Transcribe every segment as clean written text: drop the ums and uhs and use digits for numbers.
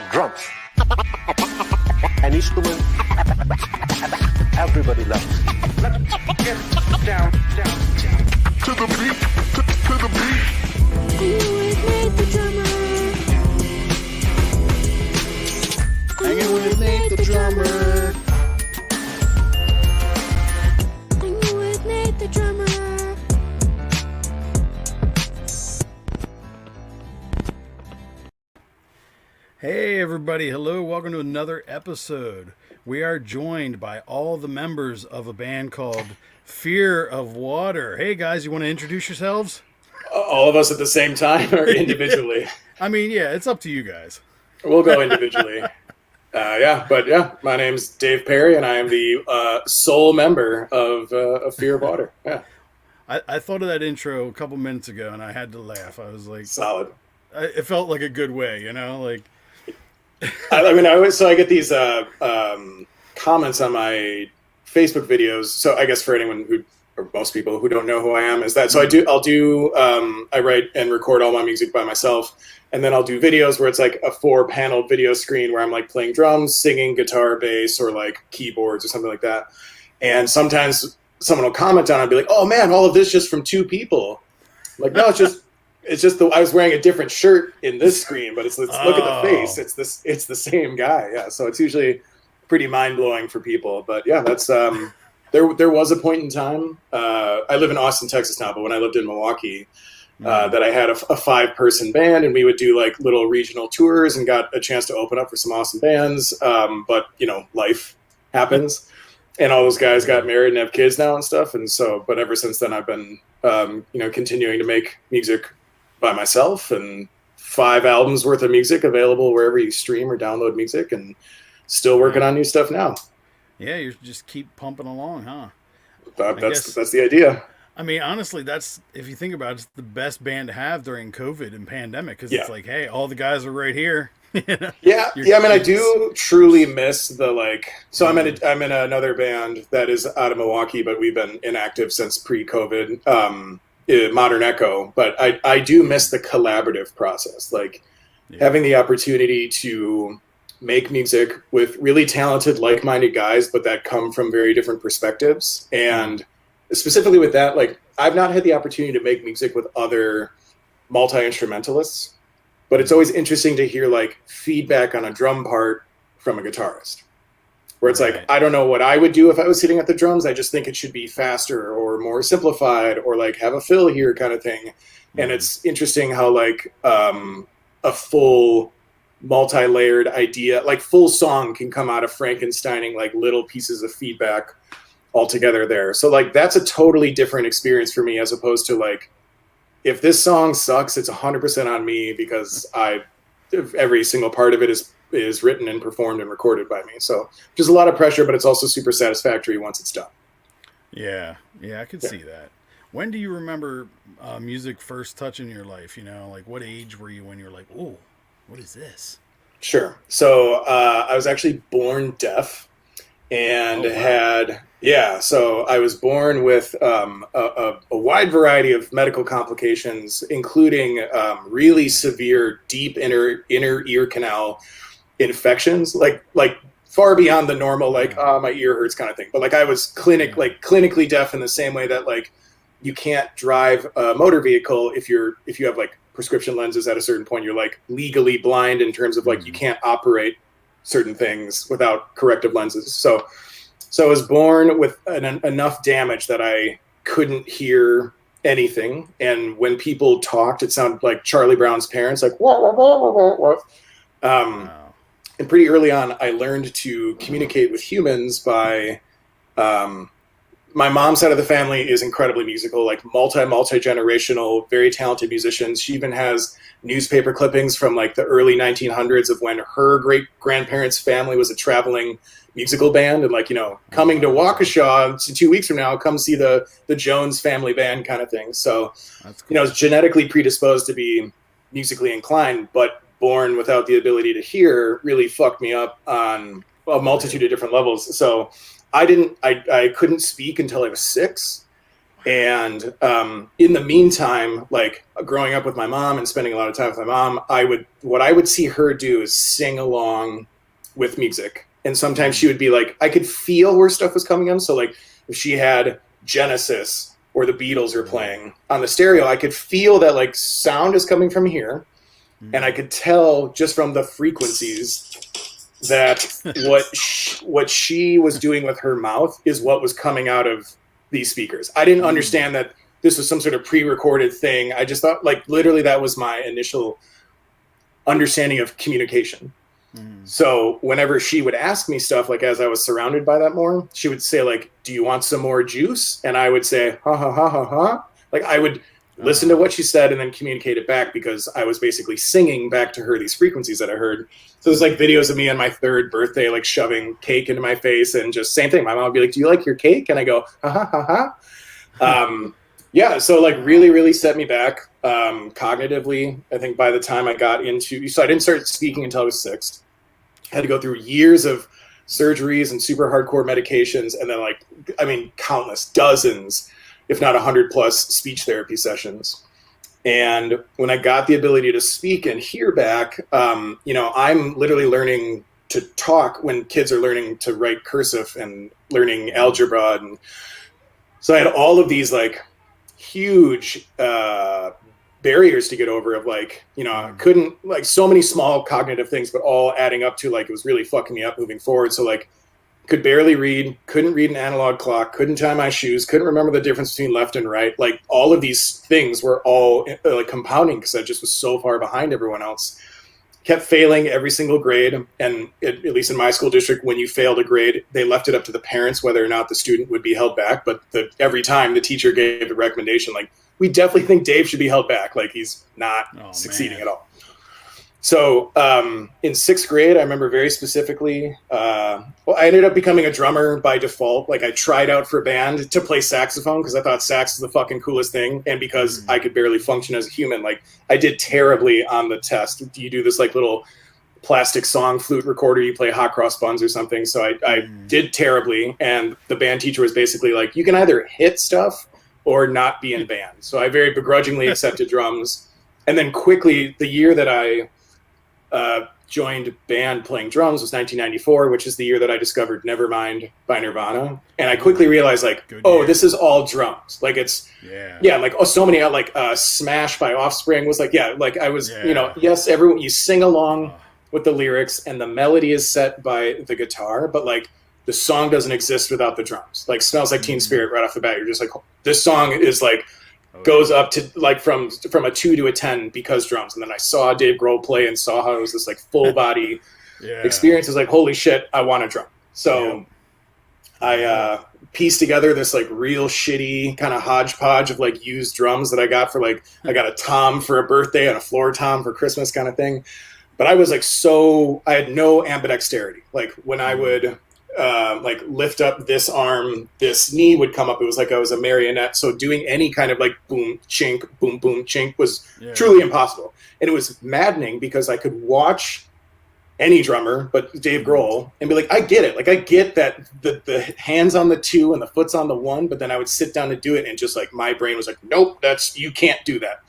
Drums. An instrument everybody loves. Let's get down. To the beat, to the beat. Hanging with Nate the drummer. Hanging with Nate the drummer. Hey everybody, hello, welcome to another episode. We are joined by all the members of a band called Fear of Water. Hey guys, you want to introduce yourselves? All of us at the same time or individually? I mean, yeah, it's up to you guys. We'll go individually. My name's Dave Perry, and I am the sole member of Fear of Water. Yeah, I thought of that intro a couple minutes ago, and I had to laugh. I was like, solid. It felt like a good way, you know, like. I get these comments on my Facebook videos. So I guess for anyone who, or most people who don't know who I am, is that so I write and record all my music by myself, and then I'll do videos where it's like a 4-panel video screen where I'm like playing drums, singing, guitar, bass, or like keyboards or something like that. And sometimes someone will comment on it and be like, "Oh man, all of this just from 2 people." I'm like, no, it's just I was wearing a different shirt in this screen, but look at the face. It's the same guy. Yeah. So it's usually pretty mind blowing for people, but yeah, that's, there was a point in time, I live in Austin, Texas now, but when I lived in Milwaukee, that I had a 5-person band, and we would do like little regional tours and got a chance to open up for some awesome bands. But you know, life happens, and all those guys got married and have kids now and stuff. And so, but ever since then I've been, continuing to make music by myself, and 5 albums worth of music available wherever you stream or download music, and still working on new stuff now. Yeah, you just keep pumping along, huh? That's the idea. I mean, honestly, that's, if you think about it, it's the best band to have during COVID and pandemic, because it's like, hey, all the guys are right here. Yeah. I mean, I do truly miss the like. So I'm in another band that is out of Milwaukee, but we've been inactive since pre-COVID. Modern Echo, but I do miss the collaborative process, like having the opportunity to make music with really talented, like-minded guys, but that come from very different perspectives. And specifically with that, like, I've not had the opportunity to make music with other multi-instrumentalists, but it's always interesting to hear like feedback on a drum part from a guitarist, where it's like, I don't know what I would do if I was sitting at the drums. I just think it should be faster or more simplified, or like have a fill here kind of thing. And it's interesting how like a full multi-layered idea, like full song, can come out of Frankensteining like little pieces of feedback all together there. So like that's a totally different experience for me, as opposed to like, if this song sucks, it's 100% on me, because every single part of it is written and performed and recorded by me. So just a lot of pressure, but it's also super satisfactory once it's done. Yeah, I could see that. When do you remember music first touching your life? You know, like what age were you when you were like, oh, what is this? Sure. So I was actually born deaf, and so I was born with a wide variety of medical complications, including really severe deep inner ear canal infections, like far beyond the normal, like, my ear hurts kind of thing. But like I was clinically deaf, in the same way that like you can't drive a motor vehicle if you have like prescription lenses at a certain point. You're like legally blind in terms of like you can't operate certain things without corrective lenses. So I was born with enough damage that I couldn't hear anything, and when people talked, it sounded like Charlie Brown's parents, like wah, wah, wah, wah, wah. And pretty early on, I learned to communicate with humans by, my mom's side of the family is incredibly musical, like multi-generational, very talented musicians. She even has newspaper clippings from like the early 1900s of when her great grandparents' family was a traveling musical band, and like, you know, coming to Waukesha 2 weeks from now, come see the Jones family band kind of thing. So, you know, I was genetically predisposed to be musically inclined, but born without the ability to hear really fucked me up on a multitude of different levels. So I couldn't speak until I was 6. And in the meantime, like growing up with my mom and spending a lot of time with my mom, what I would see her do is sing along with music. And sometimes she would be like, I could feel where stuff was coming in. So like if she had Genesis or the Beatles are playing on the stereo, I could feel that like sound is coming from here. And I could tell just from the frequencies that what she was doing with her mouth is what was coming out of these speakers. I didn't understand that this was some sort of pre-recorded thing. I just thought like literally that was my initial understanding of communication. So whenever she would ask me stuff, like as I was surrounded by that more, she would say like, do you want some more juice? And I would say, ha ha ha ha ha. Like I would listen to what she said and then communicate it back because I was basically singing back to her these frequencies that I heard. So there's like videos of me on my 3rd birthday, like shoving cake into my face and just same thing. My mom would be like, do you like your cake? And I go, ha ha ha ha. Yeah. So like really, really set me back cognitively. I think by the time I got into, so I didn't start speaking until I was 6. I had to go through years of surgeries and super hardcore medications. And then like, I mean, countless dozens, if not 100+ speech therapy sessions. And when I got the ability to speak and hear back, you know, I'm literally learning to talk when kids are learning to write cursive and learning algebra. And so I had all of these like huge barriers to get over of like, you know, I couldn't like so many small cognitive things, but all adding up to like, it was really fucking me up moving forward. So like, could barely read, couldn't read an analog clock, couldn't tie my shoes, couldn't remember the difference between left and right. Like all of these things were all like compounding because I just was so far behind everyone else. Kept failing every single grade. And at least in my school district, when you failed a grade, they left it up to the parents whether or not the student would be held back. But every time the teacher gave the recommendation, like, we definitely think Dave should be held back. Like he's not succeeding at all. So in 6th grade, I remember very specifically, I ended up becoming a drummer by default. Like I tried out for a band to play saxophone because I thought sax was the fucking coolest thing. And because I could barely function as a human, like I did terribly on the test. You do this like little plastic song flute recorder, you play hot cross buns or something. So I did terribly. And the band teacher was basically like, you can either hit stuff or not be in band. So I very begrudgingly accepted drums. And then quickly, the year that I joined band playing drums was 1994, which is the year that I discovered Nevermind by Nirvana. And I quickly realized like, this is all drums. Like it's, like, so many, like Smash by Offspring was like, like I was, you know, yes, everyone, you sing along with the lyrics and the melody is set by the guitar, but like the song doesn't exist without the drums. Like Smells Like Teen Spirit right off the bat. You're just like, this song is like, goes up to like from a 2 to a 10 because drums. And then I saw Dave Grohl play and saw how it was this like full body experience. It was like, holy shit, I want a drum. So I pieced together this like real shitty kind of hodgepodge of like used drums that I got for like, I got a tom for a birthday and a floor tom for Christmas kind of thing. But I was like, I had no ambidexterity. Like when I would like lift up this arm, this knee would come up. It was like I was a marionette. So doing any kind of like boom, chink, was truly impossible. And it was maddening because I could watch any drummer, but Dave Grohl, and be like, I get it. Like I get that the hands on the 2 and the foot's on the 1, but then I would sit down to do it and just like my brain was like, nope, you can't do that.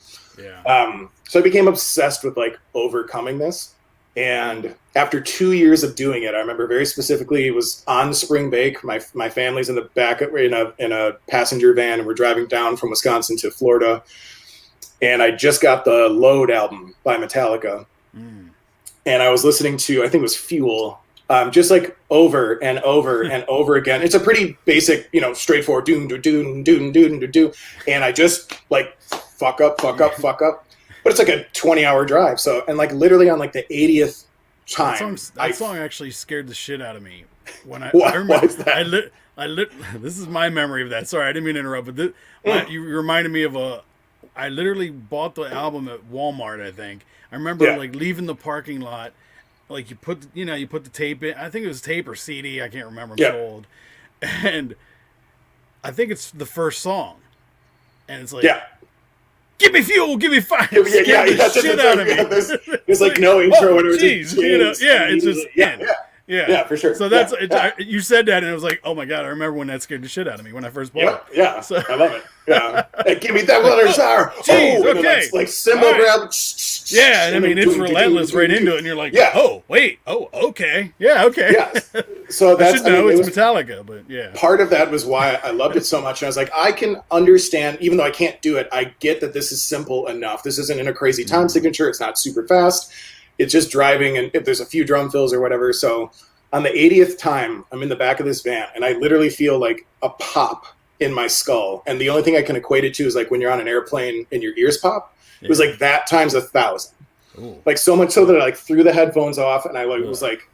So I became obsessed with like overcoming this. And after 2 years of doing it, I remember very specifically, it was on spring break. My family's in the back in a passenger van, and we're driving down from Wisconsin to Florida. And I just got the Load album by Metallica. And I was listening to, I think it was Fuel, just like over and over and over again. It's a pretty basic, you know, straightforward doon do doon doon doon do do. And I just like fuck up. But it's like a 20-hour drive. So, and like literally on like the 80th time. That song actually scared the shit out of me. When I why is that? This is my memory of that. Sorry, I didn't mean to interrupt, but you reminded me of I literally bought the album at Walmart, I think. I remember like leaving the parking lot, like you put the tape in. I think it was tape or CD. I can't remember. I'm so old. And I think it's the first song. And it's like, give me fuel, give me fire. Shit out of me. There's like no intro. Geez, you know, it's just Yeah. Yeah, for sure. So that's Yeah. you said that, and it was like, oh my god, I remember when that scared the shit out of me when I first bought it. Yeah, So- I love it. Yeah, hey, give me that water sour. Jeez, and then, okay. like cymbal All right. grab. Yeah, and I mean it's relentless right into it, and you're like, oh wait, oh okay, yeah, okay. Yeah. So I that's should know it it's was- Metallica, but yeah. part of that was why I loved it so much. And I was like, I can understand, even though I can't do it, I get that this is simple enough. This isn't in a crazy time signature. It's not super fast. It's just driving, and if there's a few drum fills or whatever. So on the 80th time, I'm in the back of this van, and I literally feel like a pop in my skull. And the only thing I can equate it to is like when you're on an airplane and your ears pop. It was like that times 1,000. Ooh. Like so much so that I like threw the headphones off, and I like was like,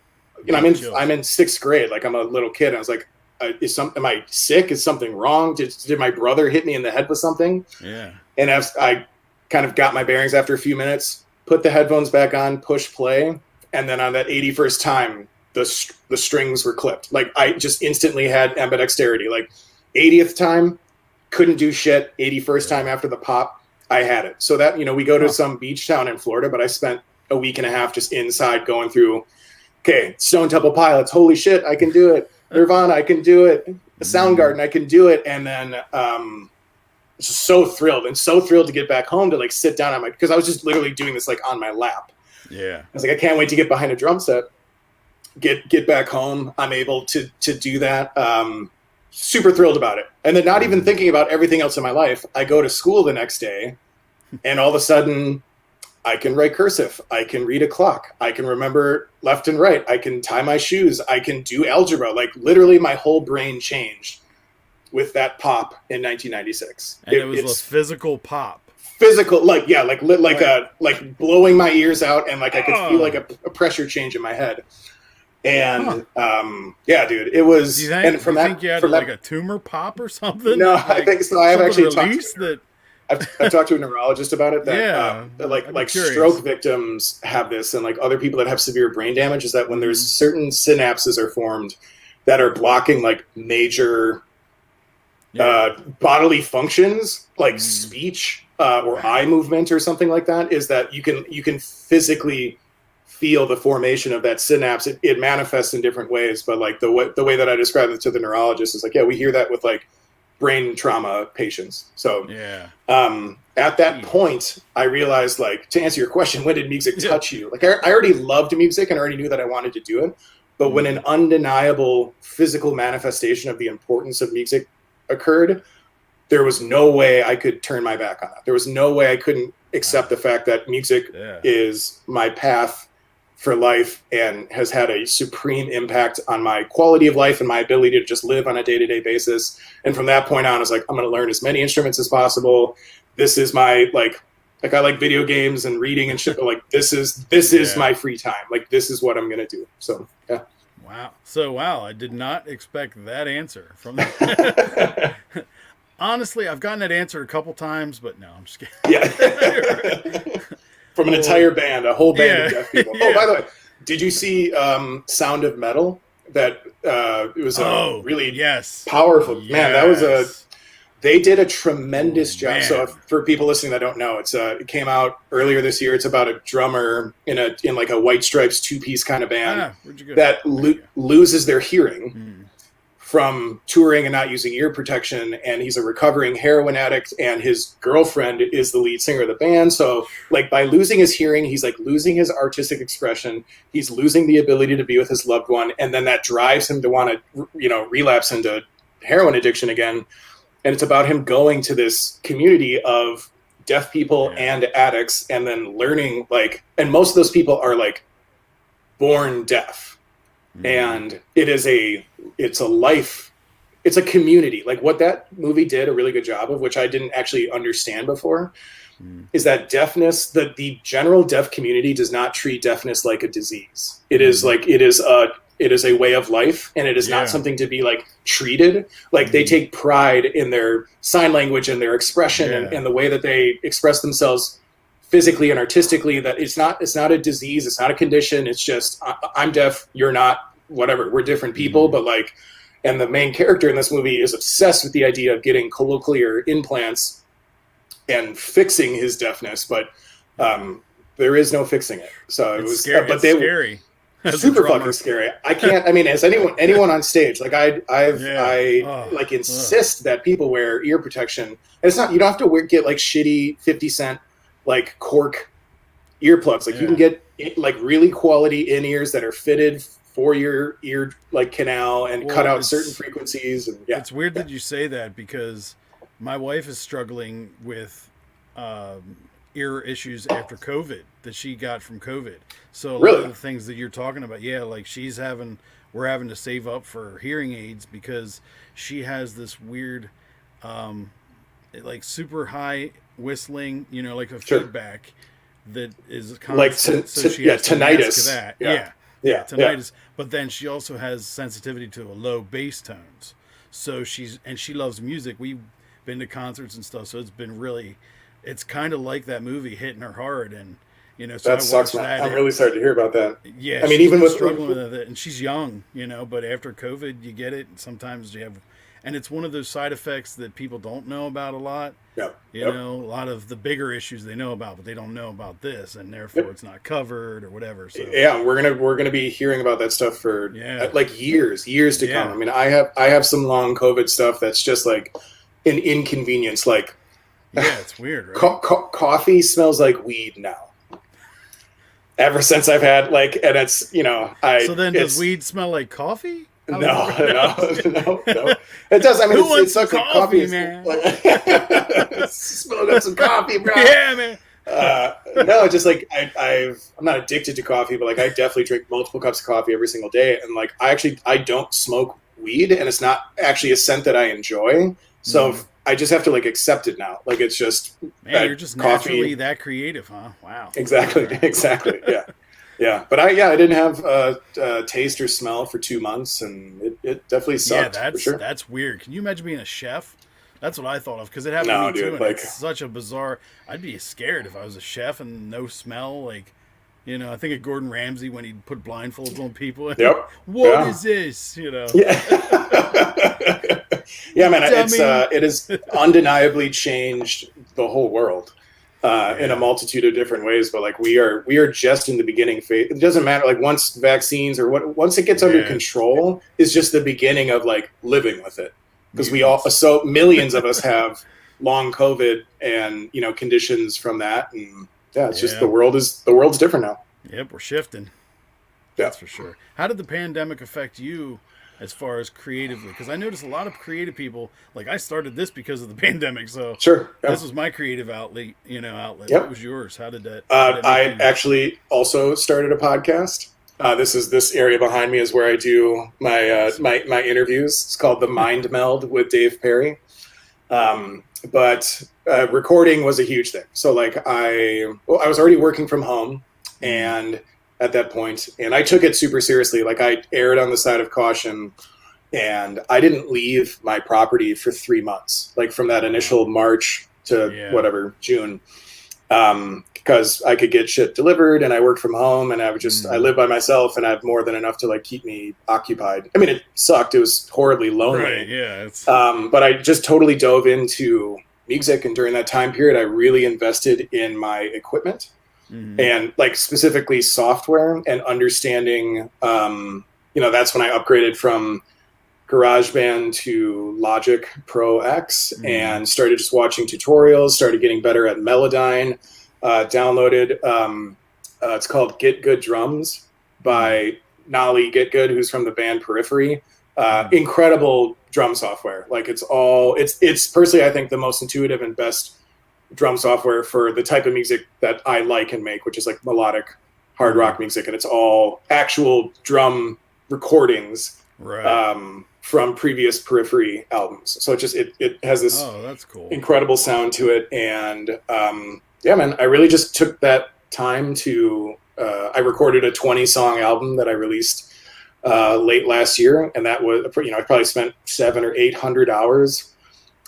you know, Chills. I'm in 6th grade, like I'm a little kid. I was like, am I sick? Is something wrong? Did my brother hit me in the head with something? Yeah. And as I kind of got my bearings after a few minutes, put the headphones back on, push play, and then on that 81st time, the strings were clipped. Like I just instantly had ambidexterity. Like 80th time, couldn't do shit. 81st time after the pop, I had it. So that, you know, we go to some beach town in Florida, but I spent a week and a half just inside going through, okay, Stone Temple Pilots, holy shit, I can do it. Nirvana, I can do it. Soundgarden, I can do it. And then just so thrilled to get back home to like sit down on my, because I was just literally doing this like on my lap. Yeah. I was like, I can't wait to get behind a drum set, get back home. I'm able to do that. Super thrilled about it. And then not even thinking about everything else in my life. I go to school the next day, and all of a sudden I can write cursive. I can read a clock. I can remember left and right. I can tie my shoes. I can do algebra. Like literally my whole brain changed with that pop in 1996. And it was it's a physical pop. physical, like blowing my ears out, and like I could feel like a pressure change in my head. And yeah, dude, it was. Do you think, and from do you that, think you had from like that, a tumor pop or something? no, Like, I think so. I have something actually talked. released that. I've talked to a neurologist about it. That Yeah, like I'd be curious. stroke victims have this, and like other people that have severe brain damage, is that when there's certain synapses are formed that are blocking like major bodily functions, like speech or eye movement or something like that, is that you can physically feel the formation of that synapse. It manifests in different ways, but like the way that I described it to the neurologist is like, yeah, we hear that with like brain trauma patients. So Yeah. at that point, I realized, like, to answer your question, when did music touch you? Like, I already loved music and I already knew that I wanted to do it. But when an undeniable physical manifestation of the importance of music occurred, there was no way I could turn my back on that. There was no way I couldn't accept the fact that music is my path for life and has had a supreme impact on my quality of life and my ability to just live on a day-to-day basis. And from that point on, I was like, I'm going to learn as many instruments as possible. This is my, like I like video games and reading and shit, but like, this is my free time. Like, this is what I'm going to do. So, yeah. Wow. So, I did not expect that answer from Honestly, I've gotten that answer a couple times, but no, I'm just kidding. Yeah. From an entire band, a whole band of deaf people. Oh, by the way, did you see Sound of Metal? That it was a really powerful man. That was they did a tremendous job. Man. So for people listening that don't know, it came out earlier this year. It's about a drummer in like a White Stripes 2-piece kind of band that loses their hearing from touring and not using ear protection, and he's a recovering heroin addict, and his girlfriend is the lead singer of the band. So like, by losing his hearing, he's like losing his artistic expression, he's losing the ability to be with his loved one, and then that drives him to want to, relapse into heroin addiction again. And it's about him going to this community of deaf people and addicts, and then learning, like, and most of those people are like born deaf. And it's a community. Like, what that movie did a really good job of, which I didn't actually understand before, is that deafness, the general deaf community does not treat deafness like a disease. It is like, it is a way of life, and it is not something to be like treated. Like, they take pride in their sign language and their expression and the way that they express themselves physically and artistically. That it's not a disease, it's not a condition. It's just, I'm deaf, you're not, whatever, we're different people. But like, and the main character in this movie is obsessed with the idea of getting cochlear implants and fixing his deafness, but there is no fixing it. So it was scary. but it's scary. as a super drummer. fucking scary. I can't. I mean, as anyone on stage, like I Yeah. like insist that people wear ear protection. And it's not, you don't have to get like shitty 50 cent like cork earplugs. Like you can get like really quality in ears that are fitted for your ear like canal and cut out certain frequencies. And it's weird that you say that, because my wife is struggling with ear issues after COVID that she got from COVID. So a lot of the things that you're talking about, like we're having to save up for hearing aids because she has this weird, like super high whistling, like a feedback that is constant. So she has tinnitus. That. Yeah, tinnitus. But then she also has sensitivity to a low bass tones. So she loves music. We've been to concerts and stuff. So it's kind of like that movie hitting her hard. And, so that sucks, man. I'm really sorry to hear about that. Yeah. I mean, even with struggling with it, and she's young, but after COVID, you get it. And sometimes and it's one of those side effects that people don't know about a lot. A lot of the bigger issues they know about, but they don't know about this, and therefore it's not covered or whatever. So we're gonna be hearing about that stuff for like years to come. I mean, I have some long COVID stuff that's just like an inconvenience. Like, it's weird, right? Coffee smells like weed now. Ever since I've had and it's So then, does weed smell like coffee? No. It does. I mean, it sucks like coffee, man. Smoke up some coffee, bro. Yeah, man. No, just like I'm not addicted to coffee, but like I definitely drink multiple cups of coffee every single day, and like I don't smoke weed, and it's not actually a scent that I enjoy. So I just have to like accept it now. Like it's just you're just naturally that creative, huh? Wow. Exactly. Yeah, but I didn't have taste or smell for 2 months, and it definitely sucked. Yeah, for sure. That's weird. Can you imagine being a chef? That's what I thought of, because it happened to me too. And it's such a bizarre. I'd be scared if I was a chef and no smell. Like, I think of Gordon Ramsay when he'd put blindfolds on people. Yep. What is this? Yeah. Yeah, man. It has undeniably changed the whole world. In a multitude of different ways, but like we are just in the beginning phase. It doesn't matter, like once vaccines once it gets under control, is just the beginning of like living with it, because so millions of us have long COVID and conditions from that, and it's just the world's different now. Yep, we're shifting. That's for sure. How did the pandemic affect you as far as creatively? Because I noticed a lot of creative people, like I started this because of the pandemic, so this was my creative outlet. What was yours? How did that? I actually also started a podcast. This area behind me is where I do my interviews. It's called The Mind Meld with Dave Perry. But recording was a huge thing. So like I was already working from home, and at that point, and I took it super seriously. Like I erred on the side of caution, and I didn't leave my property for 3 months, like from that initial March to June, because I could get shit delivered, and I worked from home, and I live by myself, and I have more than enough to like keep me occupied. I mean, it sucked. It was horribly lonely. Right, yeah. But I just totally dove into music, and during that time period, I really invested in my equipment. And like specifically software and understanding, that's when I upgraded from GarageBand to Logic Pro X and started just watching tutorials, started getting better at Melodyne, downloaded, it's called Get Good Drums by Nolly Get Good, who's from the band Periphery. Incredible drum software. Like it's personally, I think, the most intuitive and best drum software for the type of music that I like and make, which is like melodic hard rock music, and it's all actual drum recordings from previous Periphery albums. So it has this that's cool, incredible sound to it, and man, I really just took that time to I recorded a 20-song album that I released late last year, and that was I probably spent 700 or 800 hours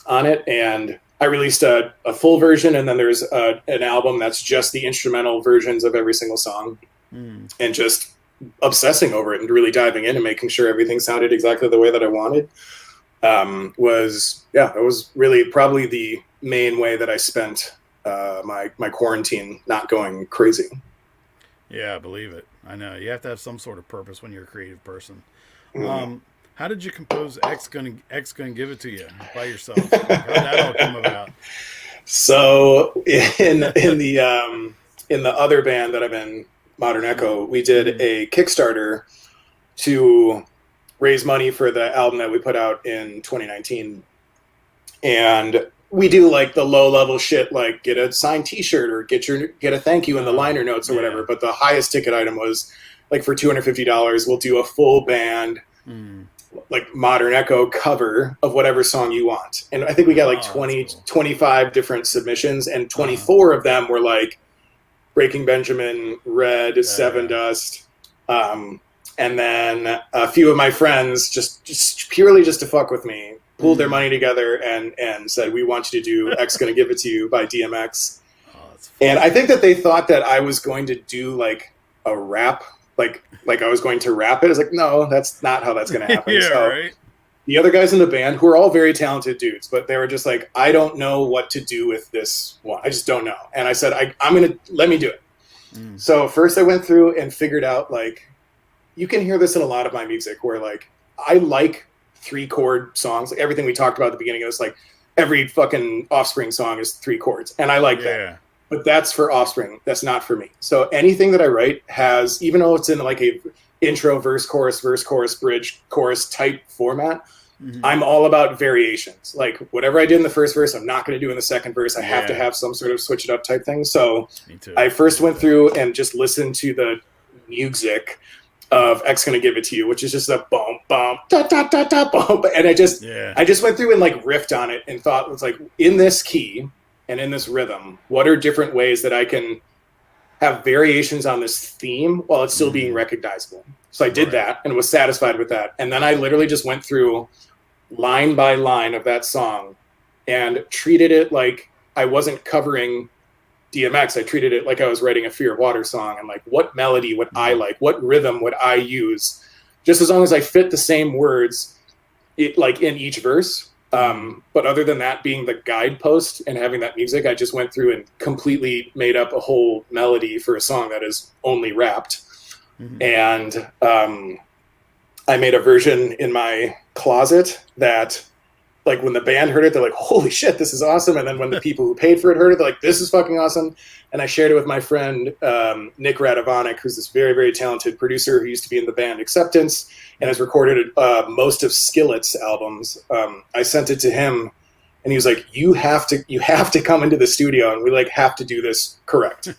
on it, and I released a full version, and then there's an album that's just the instrumental versions of every single song, and just obsessing over it and really diving in and making sure everything sounded exactly the way that I wanted. It was really probably the main way that I spent my quarantine not going crazy. Yeah, I believe it. I know you have to have some sort of purpose when you're a creative person. Mm. How did you compose X gonna give it to you by yourself? Like, how did that all come about? So in the other band that I'm in, Modern Echo, we did a Kickstarter to raise money for the album that we put out in 2019, and we do like the low level shit, like get a signed T-shirt or get a thank you in the liner notes or whatever. But the highest ticket item was like for $250, we'll do a full band like Modern Echo cover of whatever song you want. And I think we got like 20, cool. 25 different submissions, and 24 of them were like Breaking Benjamin, Red, Seven Dust. And then a few of my friends just purely just to fuck with me pulled their money together and said, we want you to do X Gonna Give It To You by DMX. And I think that they thought that I was going to do like a rap, like I was going to rap it. I was like, no, that's not how that's going to happen. Yeah, so right. the other guys in the band, who are all very talented dudes, but they were just like, I don't know what to do with this one. I just don't know. And I said, I'm going to let me do it. So first I went through and figured out, like, you can hear this in a lot of my music where like, I like 3-chord songs. Like everything we talked about at the beginning, it was like every fucking Offspring song is 3 chords. And I like that. But that's for Offspring. That's not for me. So anything that I write has, even though it's in like a intro, verse, chorus, bridge, chorus type format, I'm all about variations. Like whatever I did in the first verse, I'm not going to do in the second verse. I have to have some sort of switch it up type thing. So I first went through and just listened to the music of X Gonna Give It To You, which is just a boom, boom, da, da, da, da, boom. And I just went through and like riffed on it and thought, it's like, in this key and in this rhythm, what are different ways that I can have variations on this theme while it's still being recognizable? So I did that and was satisfied with that. And then I literally just went through line by line of that song and treated it like I wasn't covering DMX. I treated it like I was writing a Fear of Water song, and like, what melody would I like? What rhythm would I use? Just as long as I fit the same words, like in each verse. But other than that being the guidepost and having that music, I just went through and completely made up a whole melody for a song that is only rapped. And I made a version in my closet that, like, when the band heard it, they're like, holy shit, this is awesome. And then when the people who paid for it heard it, they're like, this is fucking awesome. And I shared it with my friend Nick Radovanik, who's this very, very talented producer who used to be in the band Acceptance and has recorded most of Skillet's albums. I sent it to him, and he was like, you have to come into the studio, and we like have to do this correct.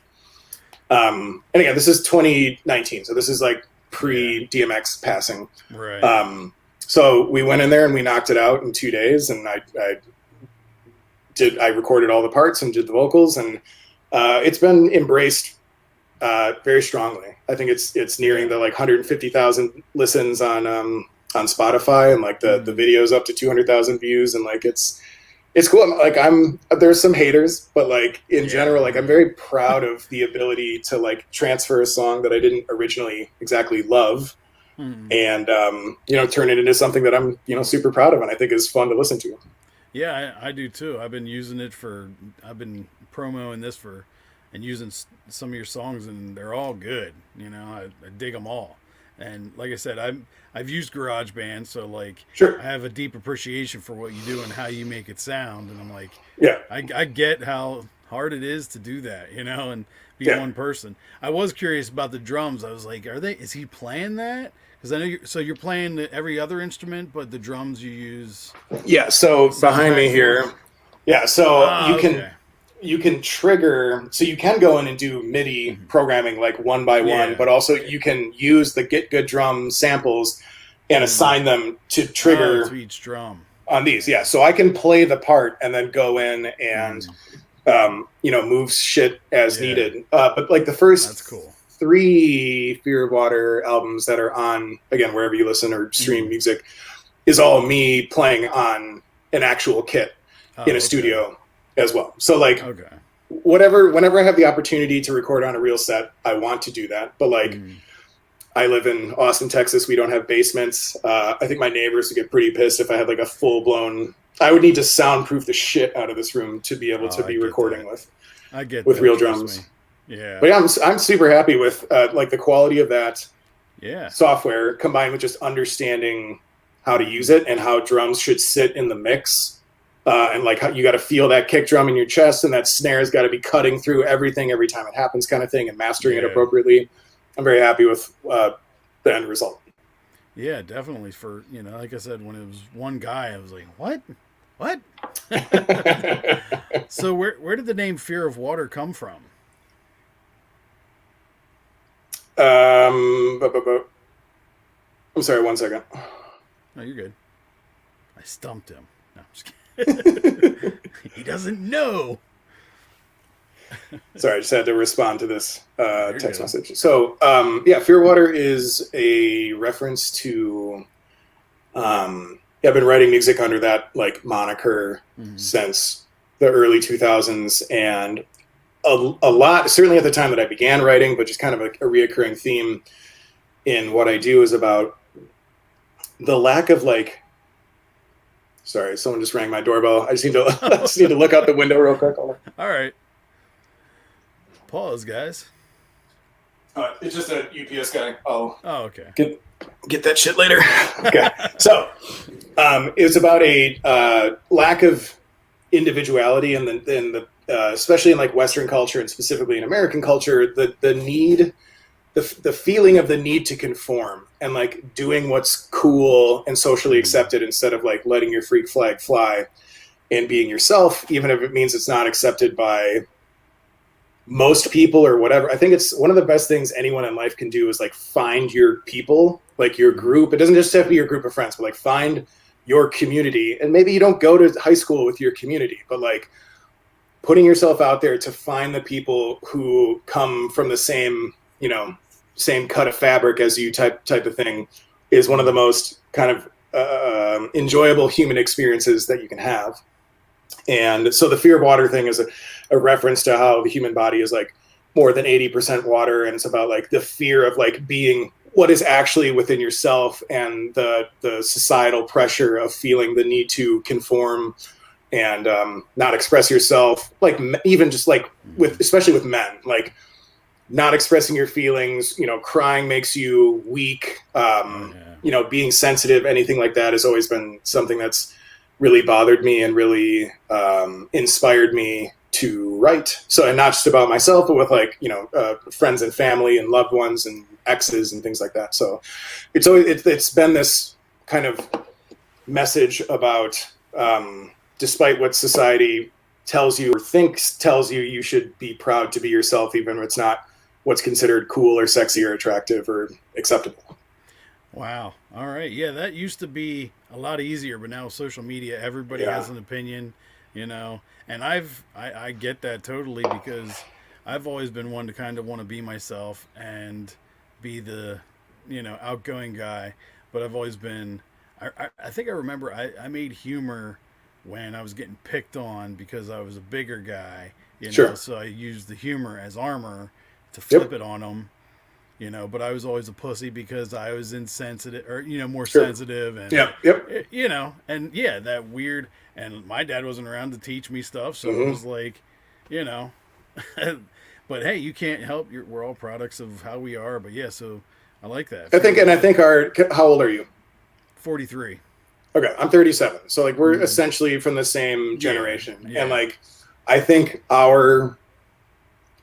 And again, this is 2019, so this is like pre-DMX passing. Right. So we went in there and we knocked it out in 2 days, and I recorded all the parts and did the vocals, and it's been embraced very strongly. I think it's nearing the like 150,000 listens on Spotify, and like the video's up to 200,000 views, and like it's cool. Like there's some haters, but like in general, like I'm very proud of the ability to like transfer a song that I didn't originally exactly love, and turn it into something that I'm super proud of and I think is fun to listen to. Yeah, I do too. I've been using it I've been promoting this and using some of your songs, and they're all good. I dig them all. And like I said, I've used GarageBand, so like I have a deep appreciation for what you do and how you make it sound. And I'm like, I get how hard it is to do that, and be one person. I was curious about the drums. I was like, is he playing that? Because I know you're playing every other instrument, but the drums you use. Yeah. So behind me here. Yeah. So you can trigger, so you can go in and do MIDI programming like one by one, but also you can use the Get Good Drum samples and assign them to trigger to each drum on these. Yeah. So I can play the part and then go in and, move shit as needed. But like the first 3 Fear of Water albums that are on, again, wherever you listen or stream music, is all me playing on an actual kit in a studio as well. So like whenever I have the opportunity to record on a real set, I want to do that. But like I live in Austin, Texas. We don't have basements. I think my neighbors would get pretty pissed if I had like a full blown, I would need to soundproof the shit out of this room to be able to be recording with real drums. Yeah. But yeah, I'm super happy with like the quality of that Yeah. software combined with just understanding how to use it and how drums should sit in the mix. And like how you got to feel that kick drum in your chest, and that snare's got to be cutting through everything every time it happens, kind of thing, and mastering it Yeah. appropriately. I'm very happy with the end result. Yeah, definitely. For, like I said, when it was one guy, I was like, what? What? So where did the name Fear of Water come from? I'm sorry, 1 second. No, you're good. I stumped him. No, I'm just kidding. He doesn't know. Sorry, I just had to respond to this You're text good. message. So, Fear Water is a reference to. I've been writing music under that like moniker since the early 2000s, and a lot, certainly at the time that I began writing, but just kind of a reoccurring theme in what I do is about the lack of like. Sorry, someone just rang my doorbell. I just need to look out the window real quick. Hold on. All right. Pause, guys. It's just a UPS guy. Oh, okay. Get that shit later. Okay. So it's about a lack of individuality and the especially in like Western culture and specifically in American culture, the need, the feeling of the need to conform and like doing what's cool and socially accepted instead of like letting your freak flag fly and being yourself, even if it means it's not accepted by most people or whatever. I think it's one of the best things anyone in life can do is like find your people, like your group. It doesn't just have to be your group of friends, but like find your community. And maybe you don't go to high school with your community, but like putting yourself out there to find the people who come from the same, same cut of fabric as you type of thing is one of the most kind of enjoyable human experiences that you can have. And so the Fear of Water thing is a reference to how the human body is like more than 80% water. And it's about like the fear of like being what is actually within yourself and the societal pressure of feeling the need to conform and not express yourself. Like even just like especially with men, like not expressing your feelings, crying makes you weak. Being sensitive, anything like that has always been something that's really bothered me and really inspired me to write. So, and not just about myself, but with like, friends and family and loved ones and exes and things like that. So it's been this kind of message about, despite what society tells you or tells you, you should be proud to be yourself, even if it's not what's considered cool or sexy or attractive or acceptable. Wow. All right. Yeah, that used to be a lot easier, but now social media, everybody has an opinion, and I get that totally because I've always been one to kind of want to be myself and be the, outgoing guy, but I've always been, I think I remember I made humor when I was getting picked on because I was a bigger guy, Sure. So I used the humor as armor to flip it on them. But I was always a pussy because I was insensitive or, more sensitive and, and that weird, and my dad wasn't around to teach me stuff. So it was like, but hey, you can't help we're all products of how we are. But yeah, so I like that. I think how old are you? 43. Okay. I'm 37. So like we're essentially from the same generation. Yeah. And like, I think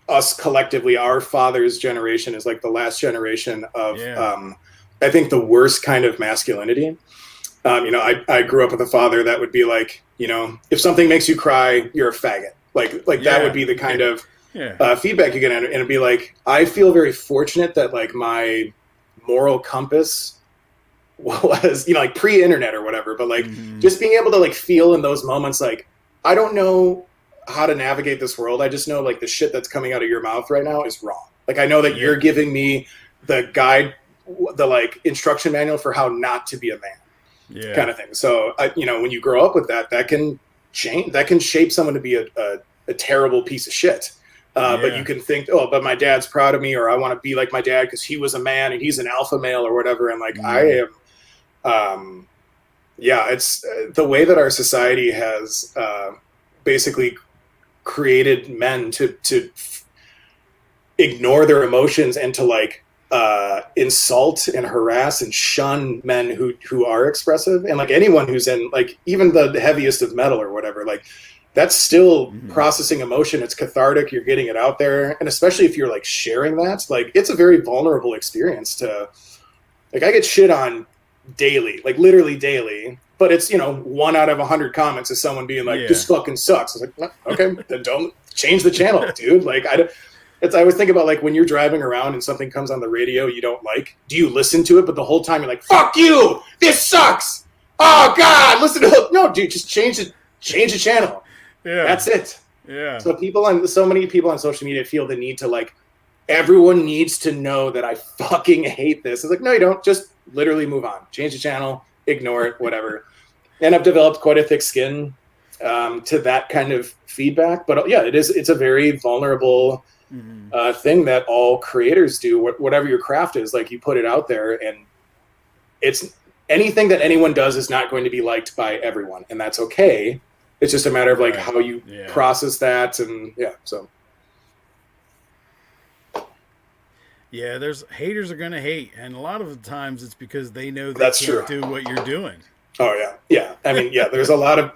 us collectively, our father's generation is like the last generation of, I think the worst kind of masculinity. I grew up with a father that would be like, if something makes you cry, you're a faggot. Like that would be the kind of feedback you get. And it'd be like, I feel very fortunate that like my moral compass was, like pre-internet or whatever, but like just being able to like feel in those moments, like, I don't know how to navigate this world. I just know like the shit that's coming out of your mouth right now is wrong. Like I know that you're giving me the guide, the like instruction manual for how not to be a man, kind of thing. So when you grow up with that can change. That can shape someone to be a terrible piece of shit. But you can think, but my dad's proud of me, or I want to be like my dad because he was a man and he's an alpha male or whatever. And like I am, it's the way that our society has basically created men to ignore their emotions and to like insult and harass and shun men who are expressive, and like anyone who's in like even the heaviest of metal or whatever, like that's still processing emotion. It's cathartic. You're getting it out there, and especially if you're like sharing that, like it's a very vulnerable experience to like. I get shit on daily, like literally daily, but it's 1 out of 100 comments is someone being like, "This fucking sucks." I was like, okay, then don't change the channel, dude. Like I always think about like when you're driving around and something comes on the radio you don't like. Do you listen to it? But the whole time you're like, "Fuck you! This sucks! Oh God, listen to it." No, dude, just change the channel. Yeah, that's it. Yeah. So so many people on social media feel the need to like, everyone needs to know that I fucking hate this. It's like, no, you don't. Just literally move on. Change the channel, ignore it, whatever. And I've developed quite a thick skin to that kind of feedback. But yeah, it's a very vulnerable thing that all creators do. Whatever your craft is, like you put it out there, and it's anything that anyone does is not going to be liked by everyone, and that's okay. It's just a matter of like how you process that, and so. Yeah, there's haters are gonna hate, and a lot of the times it's because they know they That's can't true. do what you're doing. Oh yeah. I mean, there's a lot of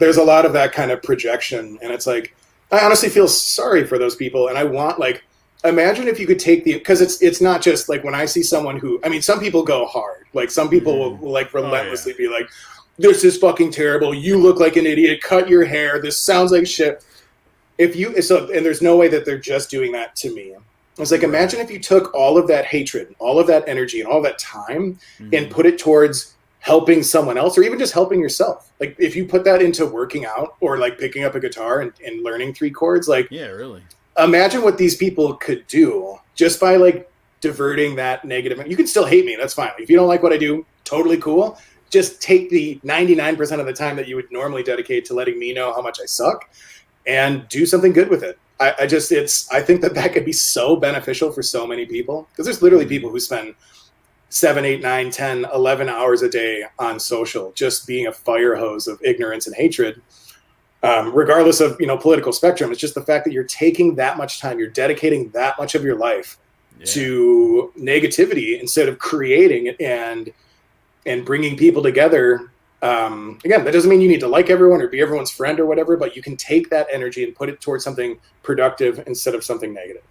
that kind of projection, and it's like I honestly feel sorry for those people, and I want like imagine if you could take because it's not just like when I see someone who, I mean, some people go hard, like some people will like relentlessly be like, "This is fucking terrible. You look like an idiot. Cut your hair. This sounds like shit." And there's no way that they're just doing that to me. I was like, imagine if you took all of that hatred, all of that energy, and all that time, and put it towards helping someone else, or even just helping yourself. Like if you put that into working out, or like picking up a guitar and learning 3 chords, like really. Imagine what these people could do just by like diverting that negative. You can still hate me. That's fine. If you don't like what I do, totally cool. Just take the 99% of the time that you would normally dedicate to letting me know how much I suck and do something good with it. I think that could be so beneficial for so many people, because there's literally people who spend 7, 8, 9, 10, 11 hours a day on social, just being a fire hose of ignorance and hatred, regardless of, political spectrum. It's just the fact that you're taking that much time, you're dedicating that much of your life to negativity instead of creating and bringing people together. Again, that doesn't mean you need to like everyone or be everyone's friend or whatever, but you can take that energy and put it towards something productive instead of something negative.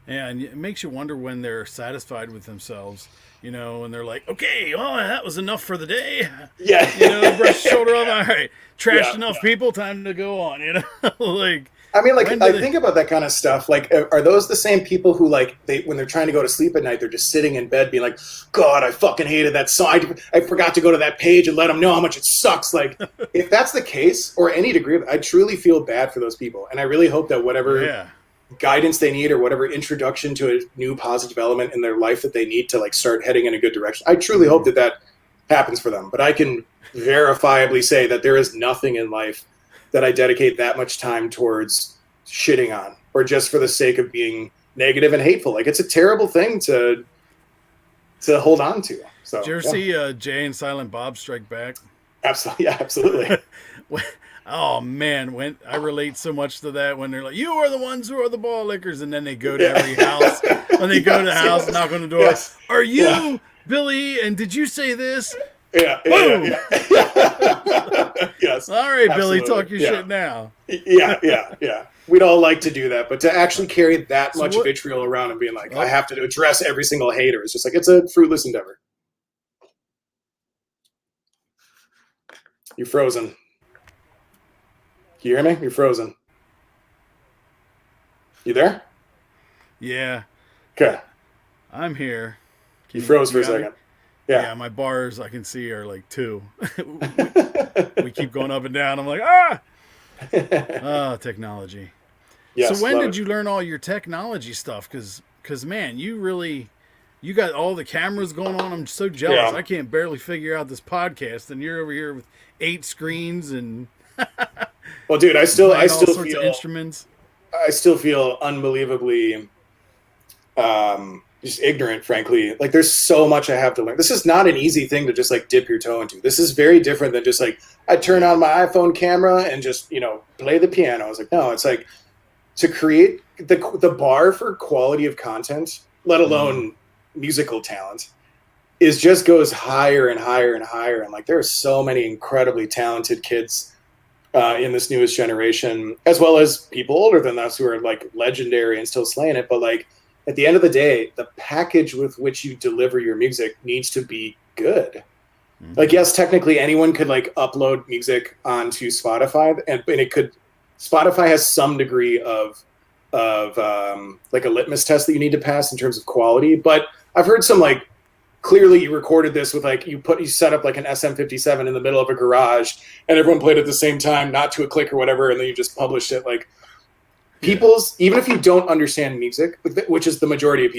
Yeah, and it makes you wonder when they're satisfied with themselves, and they're like, okay, well, that was enough for the day. Yeah. Brush shoulder off. All right, trashed enough people, time to go on, like. I mean, like, I think about that kind of stuff. Like, are those the same people who, like, when they're trying to go to sleep at night, they're just sitting in bed being like, God, I fucking hated that song. I forgot to go to that page and let them know how much it sucks. Like, if that's the case, or any degree of it, I truly feel bad for those people. And I really hope that whatever guidance they need or whatever introduction to a new positive element in their life that they need to, like, start heading in a good direction, I truly hope that happens for them. But I can verifiably say that there is nothing in life that I dedicate that much time towards shitting on, or just for the sake of being negative and hateful. Like, it's a terrible thing to hold on to. So, did you ever see Jay and Silent Bob Strike Back? Absolutely, yeah, absolutely. Oh man, when I relate so much to that, when they're like, "You are the ones who are the ball lickers," and then they go to every house. When they go to the house, knock on the door. Yes. Are you Billy? And did you say this? Yeah. Yes. All right, absolutely. Billy, talk your shit now. Yeah. We'd all like to do that, but to actually carry that much vitriol around and being like, I have to address every single hater, it's just like, it's a fruitless endeavor. You're frozen. Can you hear me? You're frozen. You there? Yeah. Okay. I'm here. You froze for a second. Yeah, my bars I can see are like 2. we keep going up and down. I'm like, ah! Oh, technology. Yes, so when did you learn all your technology stuff? Because man, you got all the cameras going on. I'm so jealous. Yeah. I can't barely figure out this podcast, and you're over here with 8 screens and well, dude, I still feel feel instruments. I still feel unbelievably just ignorant, frankly. Like, there's so much I have to learn. This is not an easy thing to just like dip your toe into. This is very different than just like I turn on my iPhone camera and just play the piano. I was like, no, it's like to create the bar for quality of content, let alone musical talent, is just goes higher and higher and higher. And like, there are so many incredibly talented kids in this newest generation, as well as people older than us who are like legendary and still slaying it. But like, at the end of the day, the package with which you deliver your music needs to be good. Like, yes, technically anyone could like upload music onto Spotify, and it could. Spotify has some degree of like a litmus test that you need to pass in terms of quality. But I've heard some like, clearly you recorded this with like you set up like an SM57 in the middle of a garage, and everyone played at the same time, not to a click or whatever, and then you just published it. Like, even if you don't understand music, which is the majority of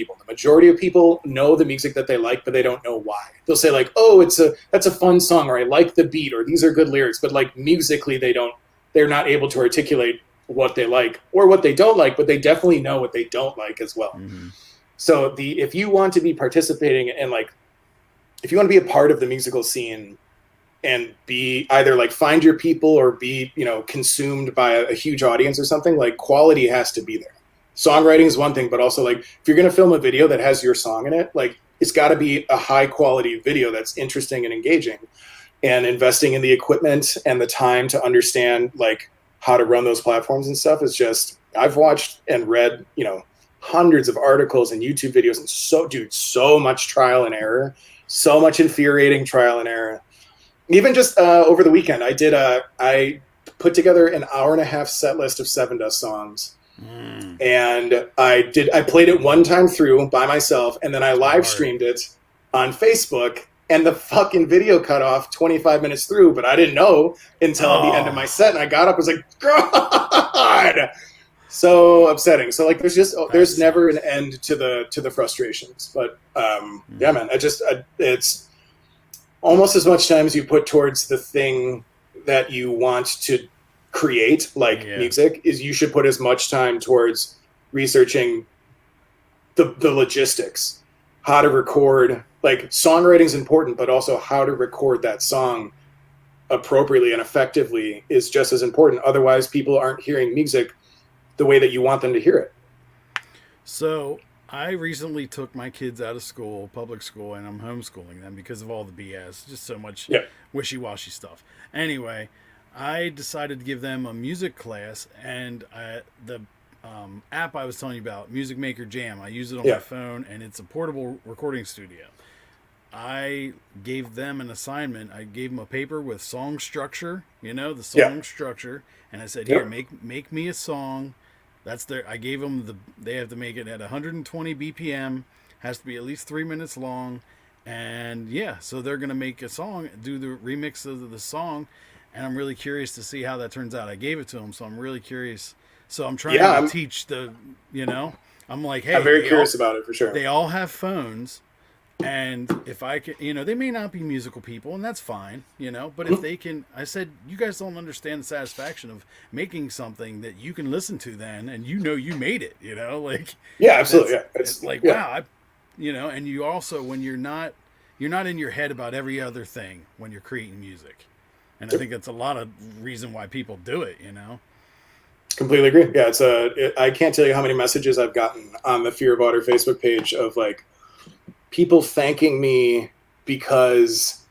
people know the music that they like, but they don't know why. They'll say like, oh, that's a fun song, or I like the beat, or these are good lyrics, but like musically they're not able to articulate what they like or what they don't like, but they definitely know what they don't like as well. So if you want to be participating and like, if you want to be a part of the musical scene and be either like find your people or be, consumed by a huge audience or something, like quality has to be there. Songwriting is one thing, but also like if you're going to film a video that has your song in it, like it's got to be a high quality video that's interesting and engaging, and investing in the equipment and the time to understand like how to run those platforms and stuff is just, I've watched and read, hundreds of articles and YouTube videos, and so much trial and error, so much infuriating trial and error. Even just over the weekend, I put together an hour-and-a-half set list of Sevendust songs. And I played it one time through by myself, and then I live streamed it on Facebook, and the fucking video cut off 25 minutes through, but I didn't know until the end of my set, and I got up, I was like, God! So upsetting. So like, there's never an end to the frustrations. But yeah, man, it's almost as much time as you put towards the thing that you want to create, like music, is you should put as much time towards researching the logistics, how to record. Like, songwriting is important, but also how to record that song appropriately and effectively is just as important. Otherwise, people aren't hearing music the way that you want them to hear it. So I recently took my kids out of school, public school, and I'm homeschooling them because of all the BS, just so much wishy-washy stuff. Anyway, I decided to give them a music class, and the app I was telling you about, Music Maker Jam, I use it on my phone, and it's a portable recording studio. I gave them an assignment. I gave them a paper with song structure, the song structure, and I said, here, make me a song. I gave them they have to make it at 120 BPM, has to be at least 3 minutes long, and so they're going to make a song, do the remix of the song, and I'm really curious to see how that turns out. I gave it to them, so I'm really curious. So I'm trying to teach I'm like, hey, I'm very curious about it for sure. They all have phones. And if I can, they may not be musical people, and that's fine, but if they can, I said, you guys don't understand the satisfaction of making something that you can listen to then, and you made it, like, absolutely. It's like, wow, and you also, when you're not in your head about every other thing when you're creating music. And I think that's a lot of reason why people do it, Completely agree. Yeah. I can't tell you how many messages I've gotten on the Fear of Water Facebook page of like, people thanking me because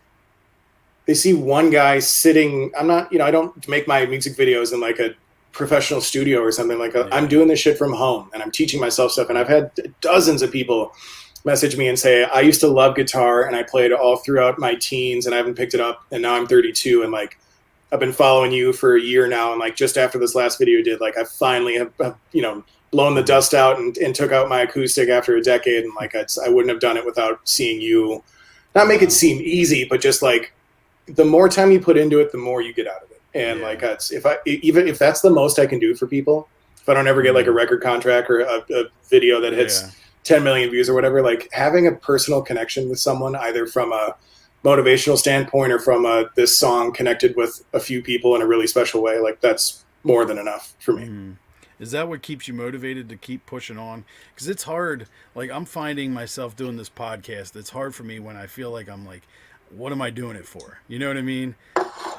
they see one guy sitting. I'm not, I don't make my music videos in like a professional studio or something like that. I'm doing this shit from home, and I'm teaching myself stuff. And I've had dozens of people message me and say, I used to love guitar and I played all throughout my teens and I haven't picked it up. And now I'm 32 and like, I've been following you for a year now. And like, just after this last video you did, like, I finally have, blown the dust out and took out my acoustic after a decade, and like I wouldn't have done it without seeing you. Not make it seem easy, but just like the more time you put into it, the more you get out of it. And like even if that's the most I can do for people, if I don't ever get like a record contract or a video that hits 10 million views or whatever, like having a personal connection with someone, either from a motivational standpoint or from this song connected with a few people in a really special way, like that's more than enough for me. Is that what keeps you motivated to keep pushing on? Because it's hard. Like, I'm finding myself doing this podcast. It's hard for me when I feel like I'm like, what am I doing it for? You know what I mean?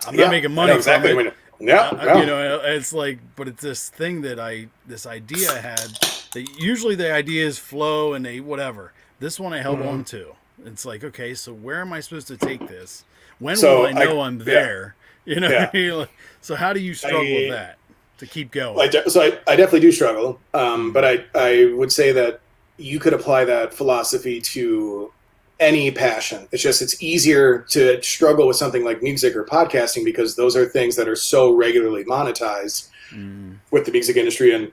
I'm not making money from it. Yeah, You yeah. know, it's like, but it's this thing that this idea I had. That usually the ideas flow and they whatever. This one I held on to. It's like, okay, so where am I supposed to take this? When will So I know I'm yeah, there? You know, what yeah. I mean? Like, so how do you struggle with I, that to keep going? I definitely do struggle, but Mm, I would say that you could apply that philosophy to any passion. It's easier to struggle with something like music or podcasting because those are things that are so regularly monetized mm, with the music industry and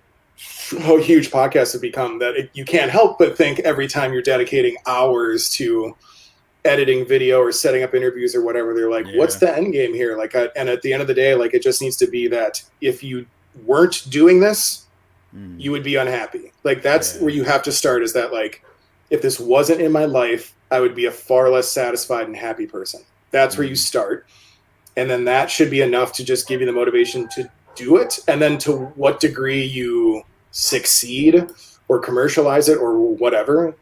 how huge podcasts have become that you can't help but think every time you're dedicating hours to editing video or setting up interviews or whatever, they're like, what's yeah. the end game here? Like, and at the end of the day, like, it just needs to be that if you weren't doing this, Mm, you would be unhappy. Like, that's yeah. where you have to start, is that, like, if this wasn't in my life, I would be a far less satisfied and happy person. That's where you Mm, start. And then that should be enough to just give you the motivation to do it. And then to what degree you succeed or commercialize it or whatever,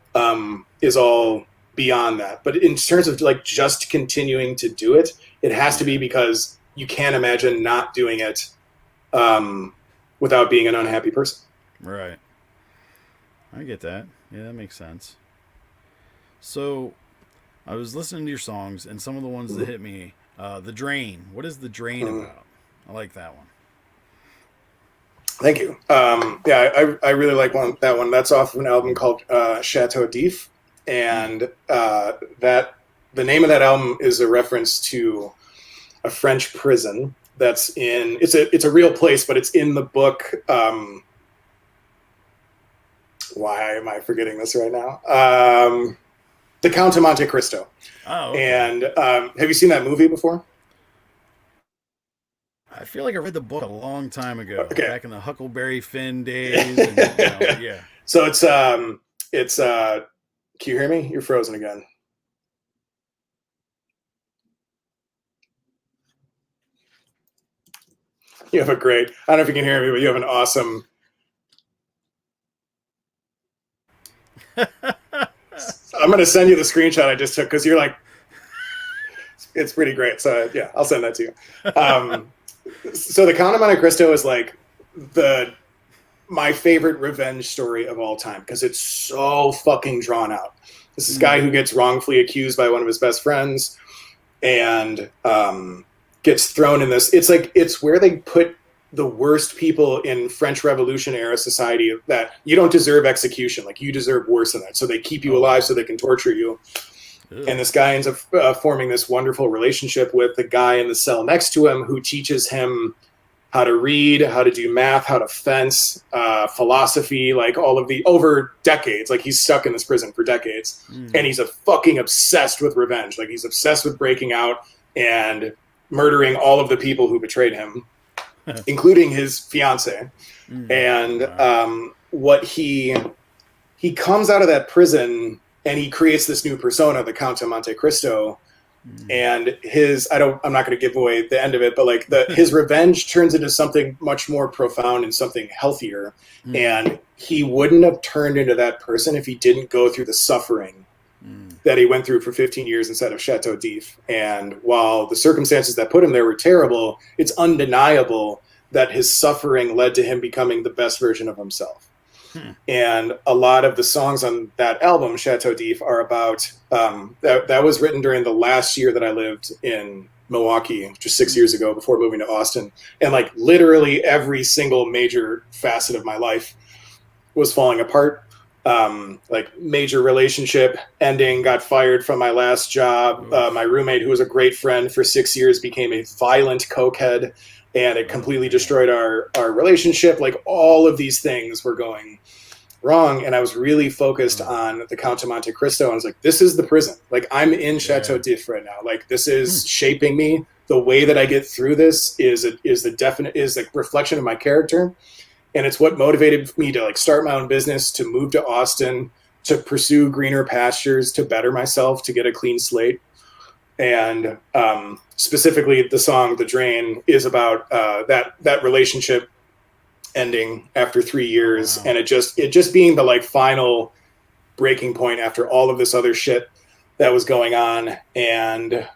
is all beyond that. But in terms of like just continuing to do it, it has to be yeah. because you can't imagine not doing it, without being an unhappy person. Right. I get that. Yeah, that makes sense. So I was listening to your songs and some of the ones that hit me. The Drain. What is The Drain Mm. about? I like that one. Thank you. Yeah, I really like that one. That's off of an album called Chateau d'If, and that the name of that album is a reference to a French prison that's in. It's a real place, but it's in the book. Why am I forgetting this right now? The Count of Monte Cristo. Oh, okay. And have you seen that movie before? I feel like I read the book a long time ago, Okay. back in the Huckleberry Finn days, and you know, yeah. So it's can you hear me? You're frozen again. You have a great, I don't know if you can hear me, but you have an awesome, I'm going to send you the screenshot I just took because you're like, it's pretty great. So yeah, I'll send that to you. So the Count of Monte Cristo is like my favorite revenge story of all time because it's so fucking drawn out. This guy who gets wrongfully accused by one of his best friends and gets thrown in this. It's where they put the worst people in French Revolution era society, that you don't deserve execution. Like, you deserve worse than that. So they keep you alive so they can torture you. Ugh. And this guy ends up forming this wonderful relationship with the guy in the cell next to him who teaches him how to read, how to do math, how to fence, philosophy, like all of the over decades. Like, he's stuck in this prison for decades, and he's a fucking obsessed with revenge. Like, he's obsessed with breaking out and murdering all of the people who betrayed him, including his fiance. And Wow. what he comes out of that prison and he creates this new persona, the Count of Monte Cristo. And I'm not going to give away the end of it, but like his revenge turns into something much more profound and something healthier. And he wouldn't have turned into that person if he didn't go through the suffering that he went through for 15 years inside of Chateau d'If. And while the circumstances that put him there were terrible, it's undeniable that his suffering led to him becoming the best version of himself. And a lot of the songs on that album, Chateau d'If, are about that was written during the last year that I lived in Milwaukee, just 6 years ago before moving to Austin. And like literally every single major facet of my life was falling apart. Like major relationship ending, got fired from my last job. My roommate, who was a great friend for 6 years, became a violent cokehead, and it completely destroyed our relationship. Like, all of these things were going wrong, and I was really focused on the Count of Monte Cristo. And I was like, this is the prison. Like, I'm in Chateau d'If right now. Like, this is shaping me. The way that I get through this is a reflection of my character. And it's what motivated me to like start my own business, to move to Austin, to pursue greener pastures, to better myself, to get a clean slate. And specifically, the song "The Drain" is about that relationship ending after 3 years, and it just being the like final breaking point after all of this other shit that was going on, and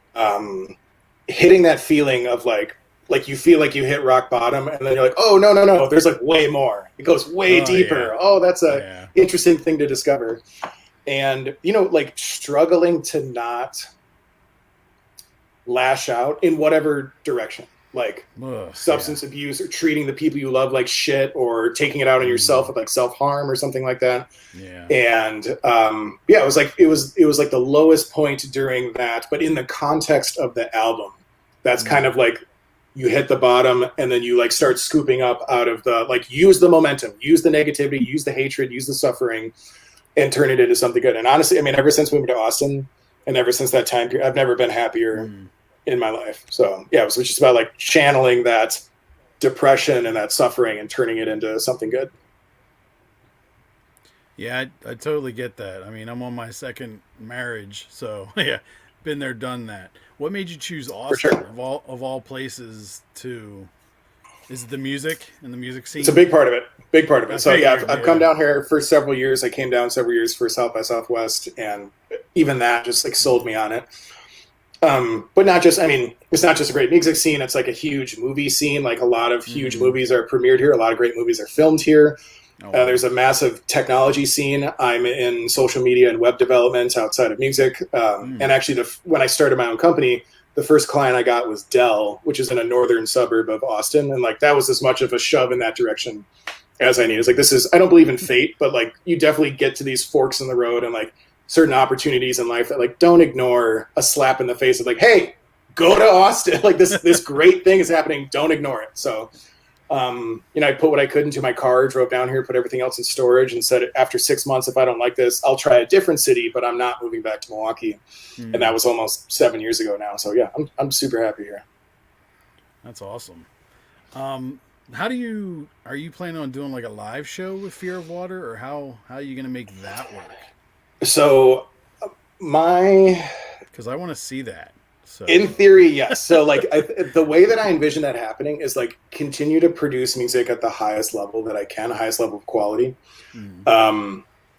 hitting that feeling of like like you feel like you hit rock bottom, and then you're like, oh no, there's like way more. It goes way deeper. Yeah. Oh, that's a interesting thing to discover. And like struggling to not lash out in whatever direction, like substance abuse or treating the people you love like shit, or taking it out on yourself with like self-harm or something like that. And it was like it was like the lowest point during that, but in the context of the album, that's kind of like you hit the bottom, and then you like start scooping up out of the, like, use the momentum, use the negativity, use the hatred, use the suffering, and turn it into something good. And honestly, I mean, ever since moving to Austin and ever since that time period, I've never been happier in my life. So yeah, it was just about like channeling that depression and that suffering and turning it into something good. Yeah, I totally get that. I mean, I'm on my second marriage, so yeah, been there, done that. What made you choose Austin of all places to? Is it the music and the music scene? It's a big part of it. Big part of it. So yeah, I've come down here for several years. I came down several years for South by Southwest, and even that just like sold me on it. But not just, I mean, it's not just a great music scene. It's like a huge movie scene. Like a lot of huge movies are premiered here. A lot of great movies are filmed here. There's a massive technology scene. I'm in social media and web development outside of music. And actually, when I started my own company, the first client I got was Dell, which is in a northern suburb of Austin. And like, that was as much of a shove in that direction as I need. It's like, I don't believe in fate, but like, you definitely get to these forks in the road and like certain opportunities in life that like, don't ignore a slap in the face of like, hey, go to Austin. Like this great thing is happening. Don't ignore it. So, I put what I could into my car, drove down here, put everything else in storage, and said after 6 months, if I don't like this, I'll try a different city, but I'm not moving back to Milwaukee. And that was almost 7 years ago now. So yeah, I'm super happy here. That's awesome. Are you planning on doing like a live show with Fear of Water, or how are you going to make that work? So because I want to see that. So. In theory, yes. So like the way that I envision that happening is like continue to produce music at the highest level that I can, highest level of quality,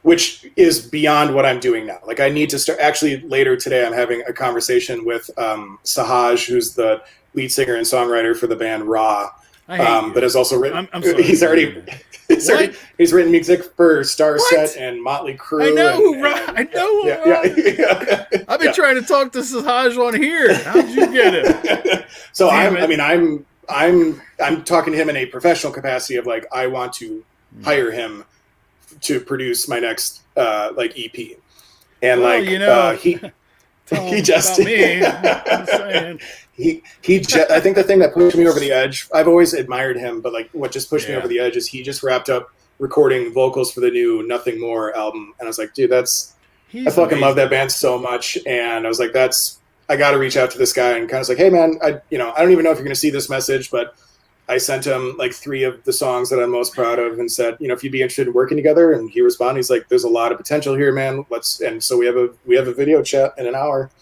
which is beyond what I'm doing now. Like I need to start, actually later today, I'm having a conversation with Sahaj, who's the lead singer and songwriter for the band Raw. But has also written. I'm sorry. He's written music for Starset and Motley Crue. I know. Yeah. I've been trying to talk to Sahaj on here. How'd you get it? So I'm talking to him in a professional capacity of like, I want to hire him to produce my next like EP, and he just me. I'm saying. I think the thing that pushed me over the edge, I've always admired him, but like what just pushed me over the edge is he just wrapped up recording vocals for the new Nothing More album. And I was like, dude, I fucking love that band so much. And I was like, I got to reach out to this guy and kind of like, hey man, I don't even know if you're going to see this message, but I sent him like 3 of the songs that I'm most proud of and said, if you'd be interested in working together. And he responded, he's like, there's a lot of potential here, man. And so we have a video chat in an hour.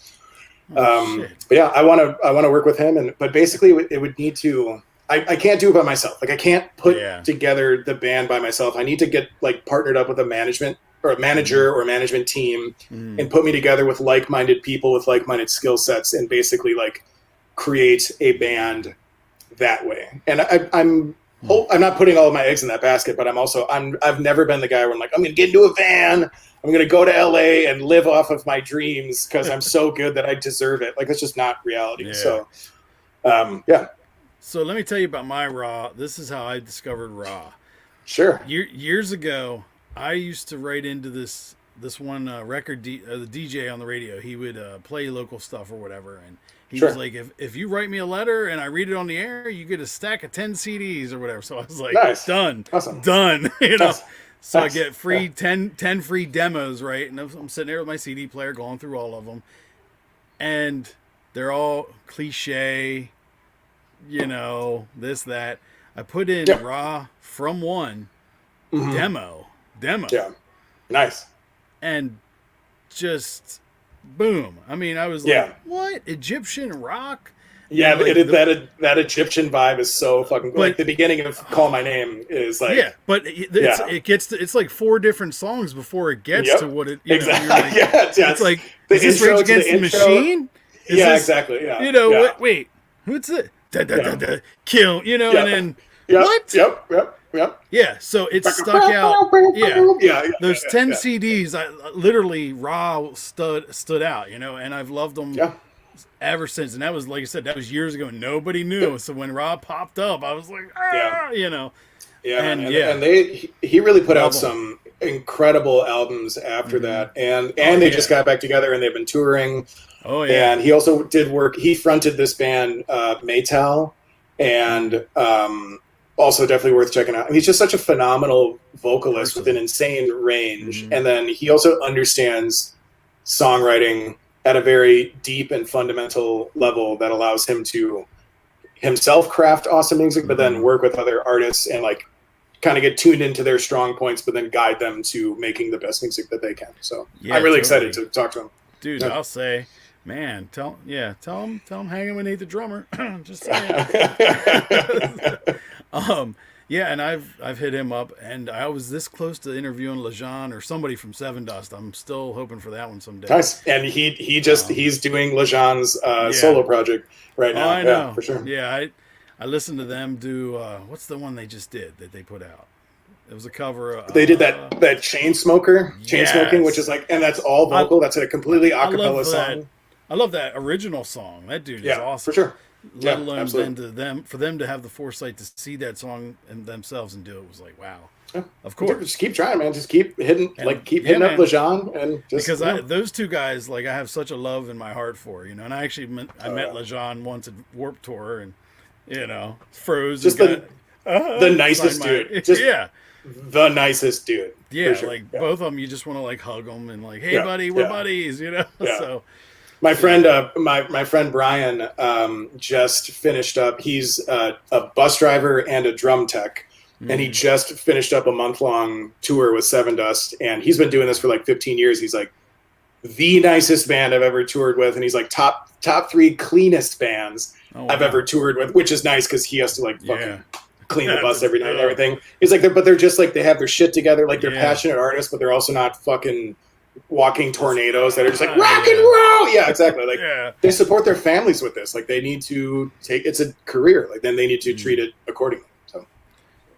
But yeah, I want to work with him, but basically it would need to, I can't do it by myself. Like I can't put together the band by myself. I need to get like partnered up with a management or a manager or a management team and put me together with like-minded people with like-minded skill sets and basically like create a band that way. And I'm not putting all of my eggs in that basket, but I've never been the guy where I'm like, I'm going to get into a van, I'm going to go to LA and live off of my dreams because I'm so good that I deserve it. Like, that's just not reality. Yeah. So, yeah. So let me tell you about my Raw. This is how I discovered Raw. Sure. Years ago, I used to write into this one record, the DJ on the radio. He would play local stuff or whatever. And he was like, if you write me a letter and I read it on the air, you get a stack of 10 CDs or whatever. So I was like, done. Awesome. Done. Nice. So I get free 10 free demos, right? And I'm sitting there with my CD player going through all of them. And they're all cliche, this, that. I put in Raw from one demo. Yeah. Nice. And just boom. I mean, I was like, what? Egyptian rock? Yeah, that Egyptian vibe is so fucking cool. Like the beginning of Call My Name is like it's like 4 different songs before it gets to what it exactly. Like, it's like the is this Rage Against the Machine? Exactly. Yeah. Wait, what's it? da, da, da, da, kill, you know, Yeah. and then Yep, what? Yep. Yeah, so it stuck out. Yeah, Yeah. those 10 yeah. CDs, I literally raw stood out, you know, and I've loved them Yeah. ever since. And that was, like I said, that was years ago. Nobody knew. So when Rob popped up, I was like, Yeah. you know. Yeah, And, and, yeah. and he really put out Love 'em. some incredible albums after that, and they yeah. just got back together and they've been touring. Oh yeah. And he also did work. He fronted this band Maytal, and also definitely worth checking out. He's just such a phenomenal vocalist with an insane range, and then he also understands songwriting at a very deep and fundamental level that allows him to himself craft awesome music, but then work with other artists and like kind of get tuned into their strong points, but then guide them to making the best music that they can. So Yeah, I'm really totally. excited to talk to him. Dude, Yeah. I'll say, man, tell him hanging with Nate the drummer. Just saying. Yeah, and I've hit him up, and I was this close to interviewing Lejean or somebody from Seven Dust. I'm still hoping for that one someday. Nice. And he's doing Lejean's solo project right Oh, now. I know. Yeah, for sure. Yeah, I listened to them do what's the one they just did that they put out? It was a cover of They did that chain smoking, Yes. which is like, and that's all vocal. That's a completely a cappella song. I love that original song. That dude is Yeah, awesome. for sure. Let Yeah, alone absolutely. then for them to have the foresight to see that song and themselves and do it was like, wow. Yeah. Of course. Just keep trying, man. Just keep hitting, And- hitting yeah, up man. Lejean, and just Because you know. those two guys, like I have such a love in my heart for, you know, and I actually met Lejean once at Warped Tour and, you know, froze. Just and the nicest signed dude. Just yeah. the nicest dude. Yeah, for sure. like Yeah. both of them, you just want to like hug them and like, hey, Yeah, buddy, we're yeah. buddies, you know. Yeah. So My friend, my friend Brian, just finished up. He's a bus driver and a drum tech, and he just finished up a month-long tour with Seven Dust. And he's been doing this for like 15 years. He's like the nicest band I've ever toured with, and he's like top 3 cleanest bands I've ever toured with, which is nice because he has to like fucking clean the bus every night and everything. He's like, but they're just like they have their shit together. Like they're passionate artists, but they're also not fucking walking tornadoes that are just like rock and roll. Yeah, exactly. Like they support their families with this. Like they need to it's a career. Like then they need to treat it accordingly. So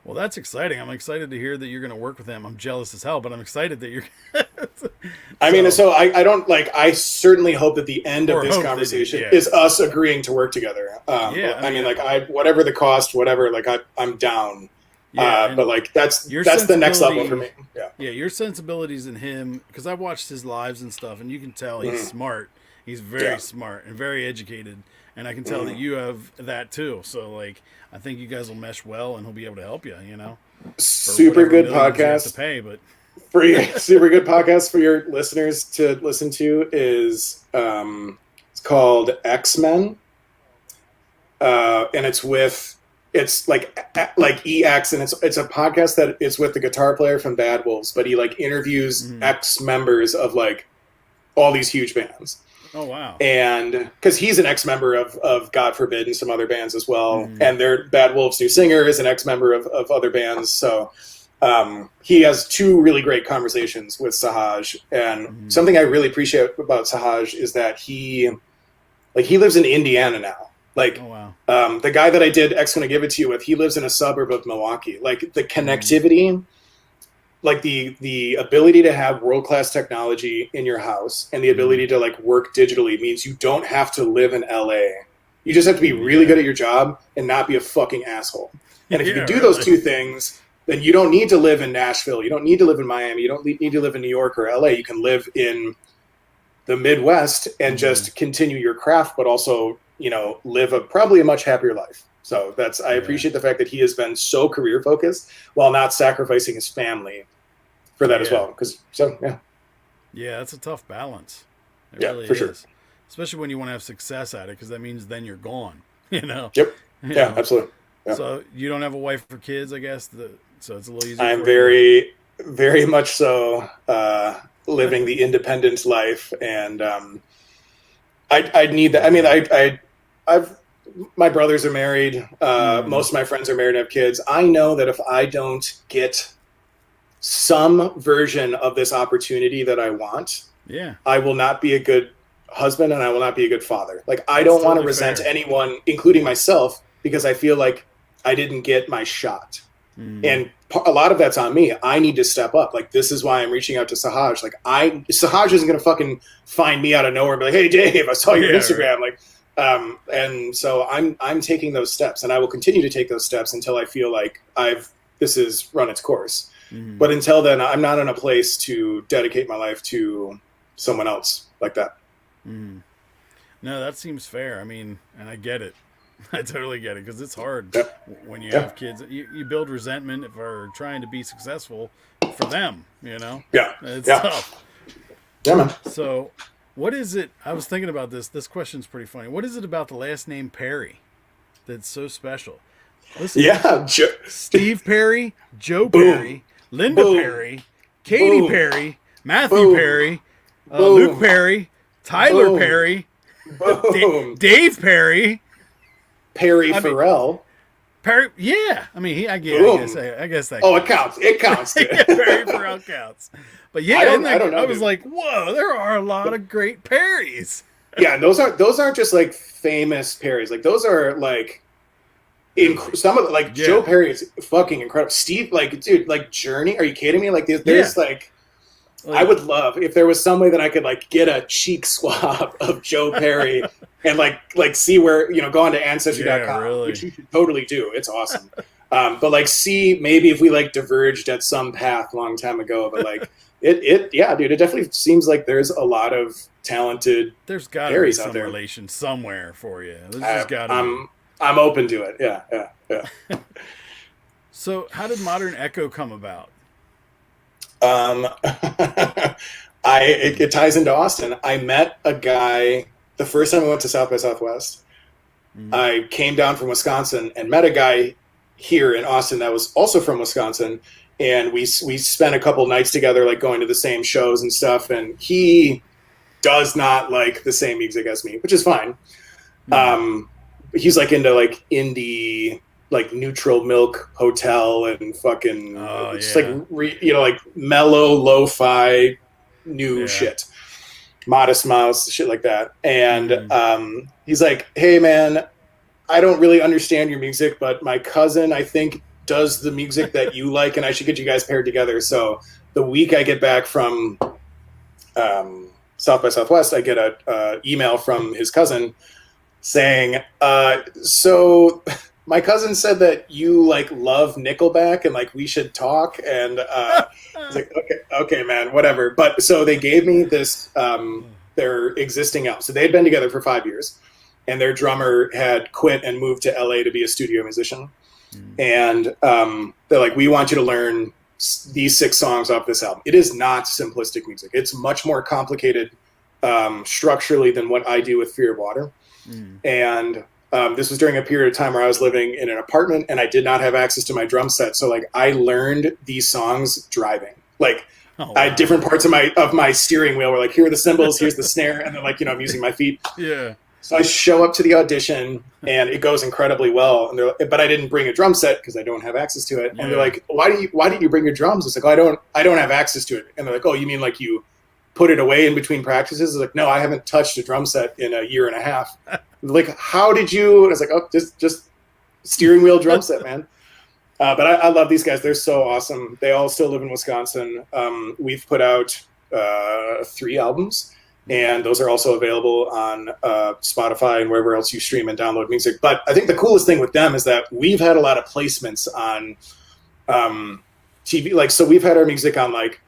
well, that's exciting. I'm excited to hear that you're going to work with them. I'm jealous as hell, but I'm excited that you're. I mean, so I don't like. I certainly hope that the end Or of this hope that- conversation yeah. is us agreeing to work together. Yeah, I mean, like whatever the cost, whatever. Like I'm down. Yeah, But like that's your the next level sensibility- for me. Yeah. Yeah, your sensibilities in him, because I've watched his lives and stuff, and you can tell he's smart. He's very smart and very educated, and I can tell that you have that too. So, like, I think you guys will mesh well, and he'll be able to help you. You know, for Super whatever good millions you have podcast. to pay, but For your super good podcast for your listeners to listen to is it's called X-Men, and it's like EX, and it's a podcast that it's with the guitar player from Bad Wolves, but he like interviews ex members of like all these huge bands. oh wow, And because he's an ex-member of God Forbid and some other bands as well, and their Bad Wolves' new singer is an ex-member of other bands. So he has 2 really great conversations with Sahaj, and something I really appreciate about Sahaj is that he lives in Indiana now. Like oh wow, the guy that I did X Gonna Give It To You with, he lives in a suburb of Milwaukee. Like the connectivity. Like the ability to have world-class technology in your house and the ability to like work digitally means you don't have to live in LA. You just have to be really good at your job and not be a fucking asshole. And if you Yeah, can do those really. 2 things, then you don't need to live in Nashville. You don't need to live in Miami. You don't need to live in New York or LA. You can live in the Midwest and just continue your craft, but also, you know, live probably a much happier life. So I appreciate the fact that he has been so career focused while not sacrificing his family for that as well. yeah, that's a tough balance. It Yeah, really for is. sure. Especially when you want to have success at it, because that means then you're gone. You know. Yep. You Yeah, know? absolutely. Yeah. So you don't have a wife or kids, I guess. So it's a little easier. I'm for you. very, very much so living the independent life, and I need that. I mean, I've my brothers are married. Most of my friends are married and have kids. I know that if I don't get some version of this opportunity that I want, Yeah. I will not be a good husband and I will not be a good father. Like, I That's don't want to totally resent fair. anyone, including myself, because I feel like I didn't get my shot. And a lot of that's on me. I need to step up. Like, this is why I'm reaching out to Sahaj. Like, Sahaj isn't going to fucking find me out of nowhere and be like, hey, Dave, I saw your Yeah, Instagram. Like, and so I'm taking those steps, and I will continue to take those steps until I feel like this has run its course. But until then, I'm not in a place to dedicate my life to someone else like that. No, that seems fair. I mean, and I get it. I totally get it, because it's hard Yeah. when you Yeah. have kids. You build resentment for trying to be successful for them, you know? Yeah. It's Yeah. tough. Yeah, man. So, what is it? I was thinking about this. This question's pretty funny. What is it about the last name Perry that's so special? Listen, Yeah. Steve Perry, Joe Boom. Perry, Linda Boom. Perry, Katy Boom. Perry, Matthew Boom. Perry, Boom. Luke Perry, Tyler Boom. Perry, Boom. Dave Perry. Perry I mean- Farrell. Perry, yeah. I mean, I Boom. guess that. Oh, it counts. It counts. dude. Yeah, Perry Farrell counts. But yeah, I don't- isn't that- I don't know, I was dude. like, whoa, there are a lot of great Perrys. Yeah, and those aren't just like famous Perrys. Like, those are like some of the, like, Yeah. Joe Perry is fucking incredible. Steve, like, dude, like, Journey. Are you kidding me? Like, there's like, I would love if there was some way that I could like get a cheek swab of Joe Perry and like see where, go on to ancestry.com, Yeah, really. which you should totally do. It's awesome. But like, see maybe if we like diverged at some path a long time ago, but like yeah, dude, it definitely seems like there's a lot of talented. There's got to be Perrys out some there. relation somewhere for you. There's just got to be. I'm open to it. Yeah. So, how did Modern Echo come about? It ties into Austin. I met a guy the first time I went to South by Southwest. I came down from Wisconsin and met a guy here in Austin that was also from Wisconsin, and we spent a couple nights together, like going to the same shows and stuff. And he does not like the same music as me, which is fine. He's like into like indie, like Neutral Milk Hotel and fucking just like like mellow lo-fi new shit, Modest Mouse, shit like that. And he's like, hey man, I don't really understand your music, but my cousin I think does the music that you like, and I should get you guys paired together. So the week I get back from South by Southwest, I get a email from his cousin saying, so my cousin said that you like love Nickelback and like we should talk. And I was like, okay, man, whatever. But so they gave me this, their existing album. So they'd been together for 5 years, and their drummer had quit and moved to LA to be a studio musician. And they're like, we want you to learn these 6 songs off this album. It is not simplistic music. It's much more complicated structurally than what I do with Fear of Water. And this was during a period of time where I was living in an apartment and I did not have access to my drum set. So like I learned these songs driving. Like I had different parts of my steering wheel where like, here are the cymbals, here's the snare, and then like, I'm using my feet. Yeah. So I show up to the audition and it goes incredibly well. And but I didn't bring a drum set because I don't have access to it. And they're like, why didn't you bring your drums? It's like, I don't have access to it. And they're like, oh, you mean like you put it away in between practices? It's like, no, I haven't touched a drum set in a year and a half. Like, how did you? And I was like, oh, just steering wheel drum set, man. But I love these guys. They're so awesome. They all still live in Wisconsin. We've put out 3 albums, and those are also available on Spotify and wherever else you stream and download music. But I think the coolest thing with them is that we've had a lot of placements on TV. Like, so we've had our music on like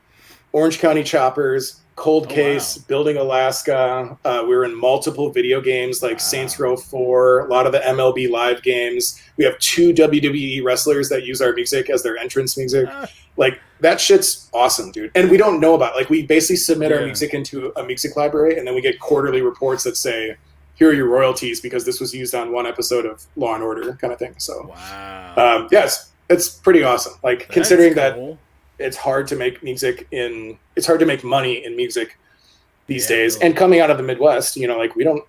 Orange County Choppers, Cold Case, wow. Building Alaska. We were in multiple video games like Saints Row 4, a lot of the MLB Live games. We have 2 WWE wrestlers that use our music as their entrance music. Like, that shit's awesome, dude. And we don't know about it. Like, we basically submit our music into a music library, and then we get quarterly reports that say, here are your royalties because this was used on one episode of Law and Order kind of thing. So, wow. yes, it's pretty awesome. Like, That's considering cool. that it's hard to make it's hard to make money in music these days. Really. And coming out of the Midwest, like we don't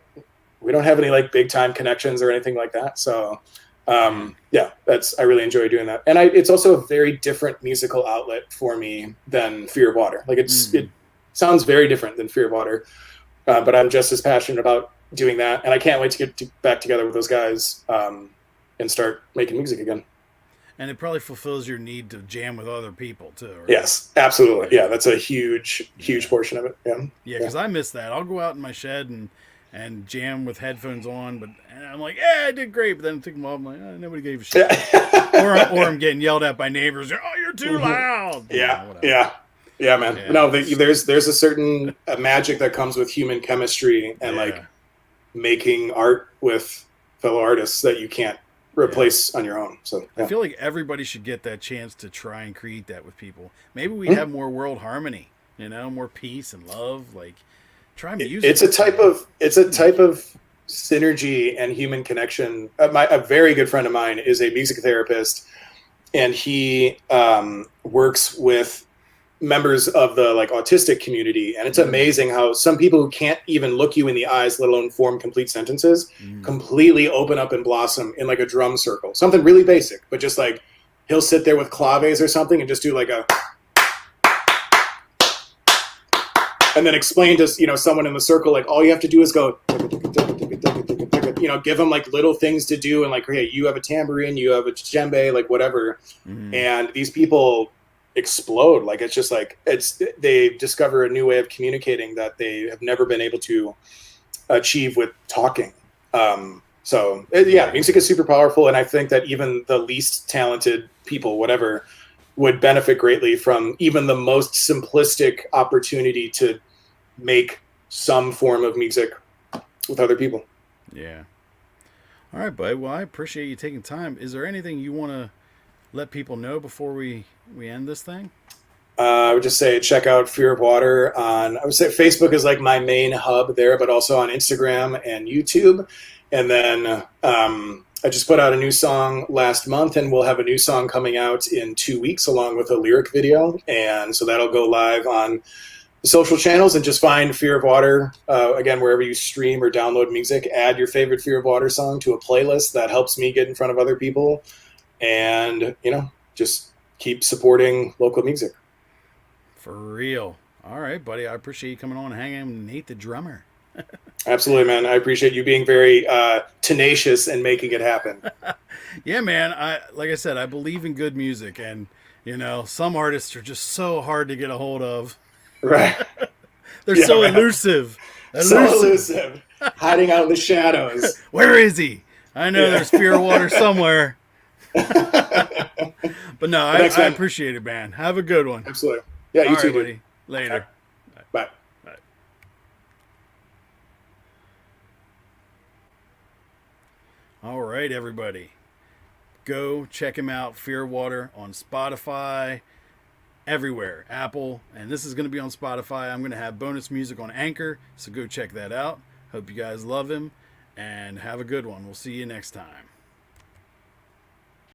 have any like big time connections or anything like that. So I really enjoy doing that. And it's also a very different musical outlet for me than Fear of Water. Like it sounds very different than Fear of Water. but I'm just as passionate about doing that, and I can't wait to get back together with those guys and start making music again. And it probably fulfills your need to jam with other people too. Right? Yes, absolutely. Yeah, that's a huge portion of it. Yeah. Yeah, because I miss that. I'll go out in my shed and jam with headphones on, but and I'm like, yeah, I did great. But then I think, well, I'm like, oh, nobody gave a shit. or I'm getting yelled at by neighbors. Oh, you're too loud. Yeah, man. Yeah. No, there's a certain magic that comes with human chemistry and Yeah. like making art with fellow artists that you can't replace on your own. So I yeah. feel like everybody should get that chance to try and create that with people. Maybe we'd have more world harmony, more peace and love. Like, try music. It's a type of synergy and human connection. A very good friend of mine is a music therapist, and he works with members of the like autistic community, and it's amazing how some people who can't even look you in the eyes, let alone form complete sentences, completely open up and blossom in like a drum circle. Something really basic, but just like he'll sit there with claves or something and just do like a, and then explain to someone in the circle like all you have to do is go, give them like little things to do, and like, hey, you have a tambourine, you have a djembe, like whatever, and these people explode. Like it's just like they discover a new way of communicating that they have never been able to achieve with talking. Music is super powerful, and I think that even the least talented people, whatever, would benefit greatly from even the most simplistic opportunity to make some form of music with other people. Yeah. All right, bud. Well, I appreciate you taking time. Is there anything you want to let people know before we end this thing? I would just say check out Fear of Water on, I would say Facebook is like my main hub there, but also on Instagram and YouTube. And then I just put out a new song last month, and we'll have a new song coming out in 2 weeks along with a lyric video. And so that'll go live on the social channels, and just find Fear of Water, again, wherever you stream or download music. Add your favorite Fear of Water song to a playlist. That helps me get in front of other people. And, just keep supporting local music. For real. All right, buddy. I appreciate you coming on and hanging with Nate the drummer. Absolutely, man. I appreciate you being very tenacious and making it happen. Yeah, man. Like I said, I believe in good music, and some artists are just so hard to get a hold of. Right. They're Yeah, so man. elusive. So elusive. Hiding out in the shadows. Where is he? I know there's Fear of Water somewhere. But no, Thanks, I man. appreciate it, man. Have a good one. Absolutely. Yeah, you All too, right, dude. buddy. Later. Bye. All right, everybody. Go check him out, Fear of Water, on Spotify, everywhere, Apple, and this is going to be on Spotify. I'm going to have bonus music on Anchor, so go check that out. Hope you guys love him, and have a good one. We'll see you next time.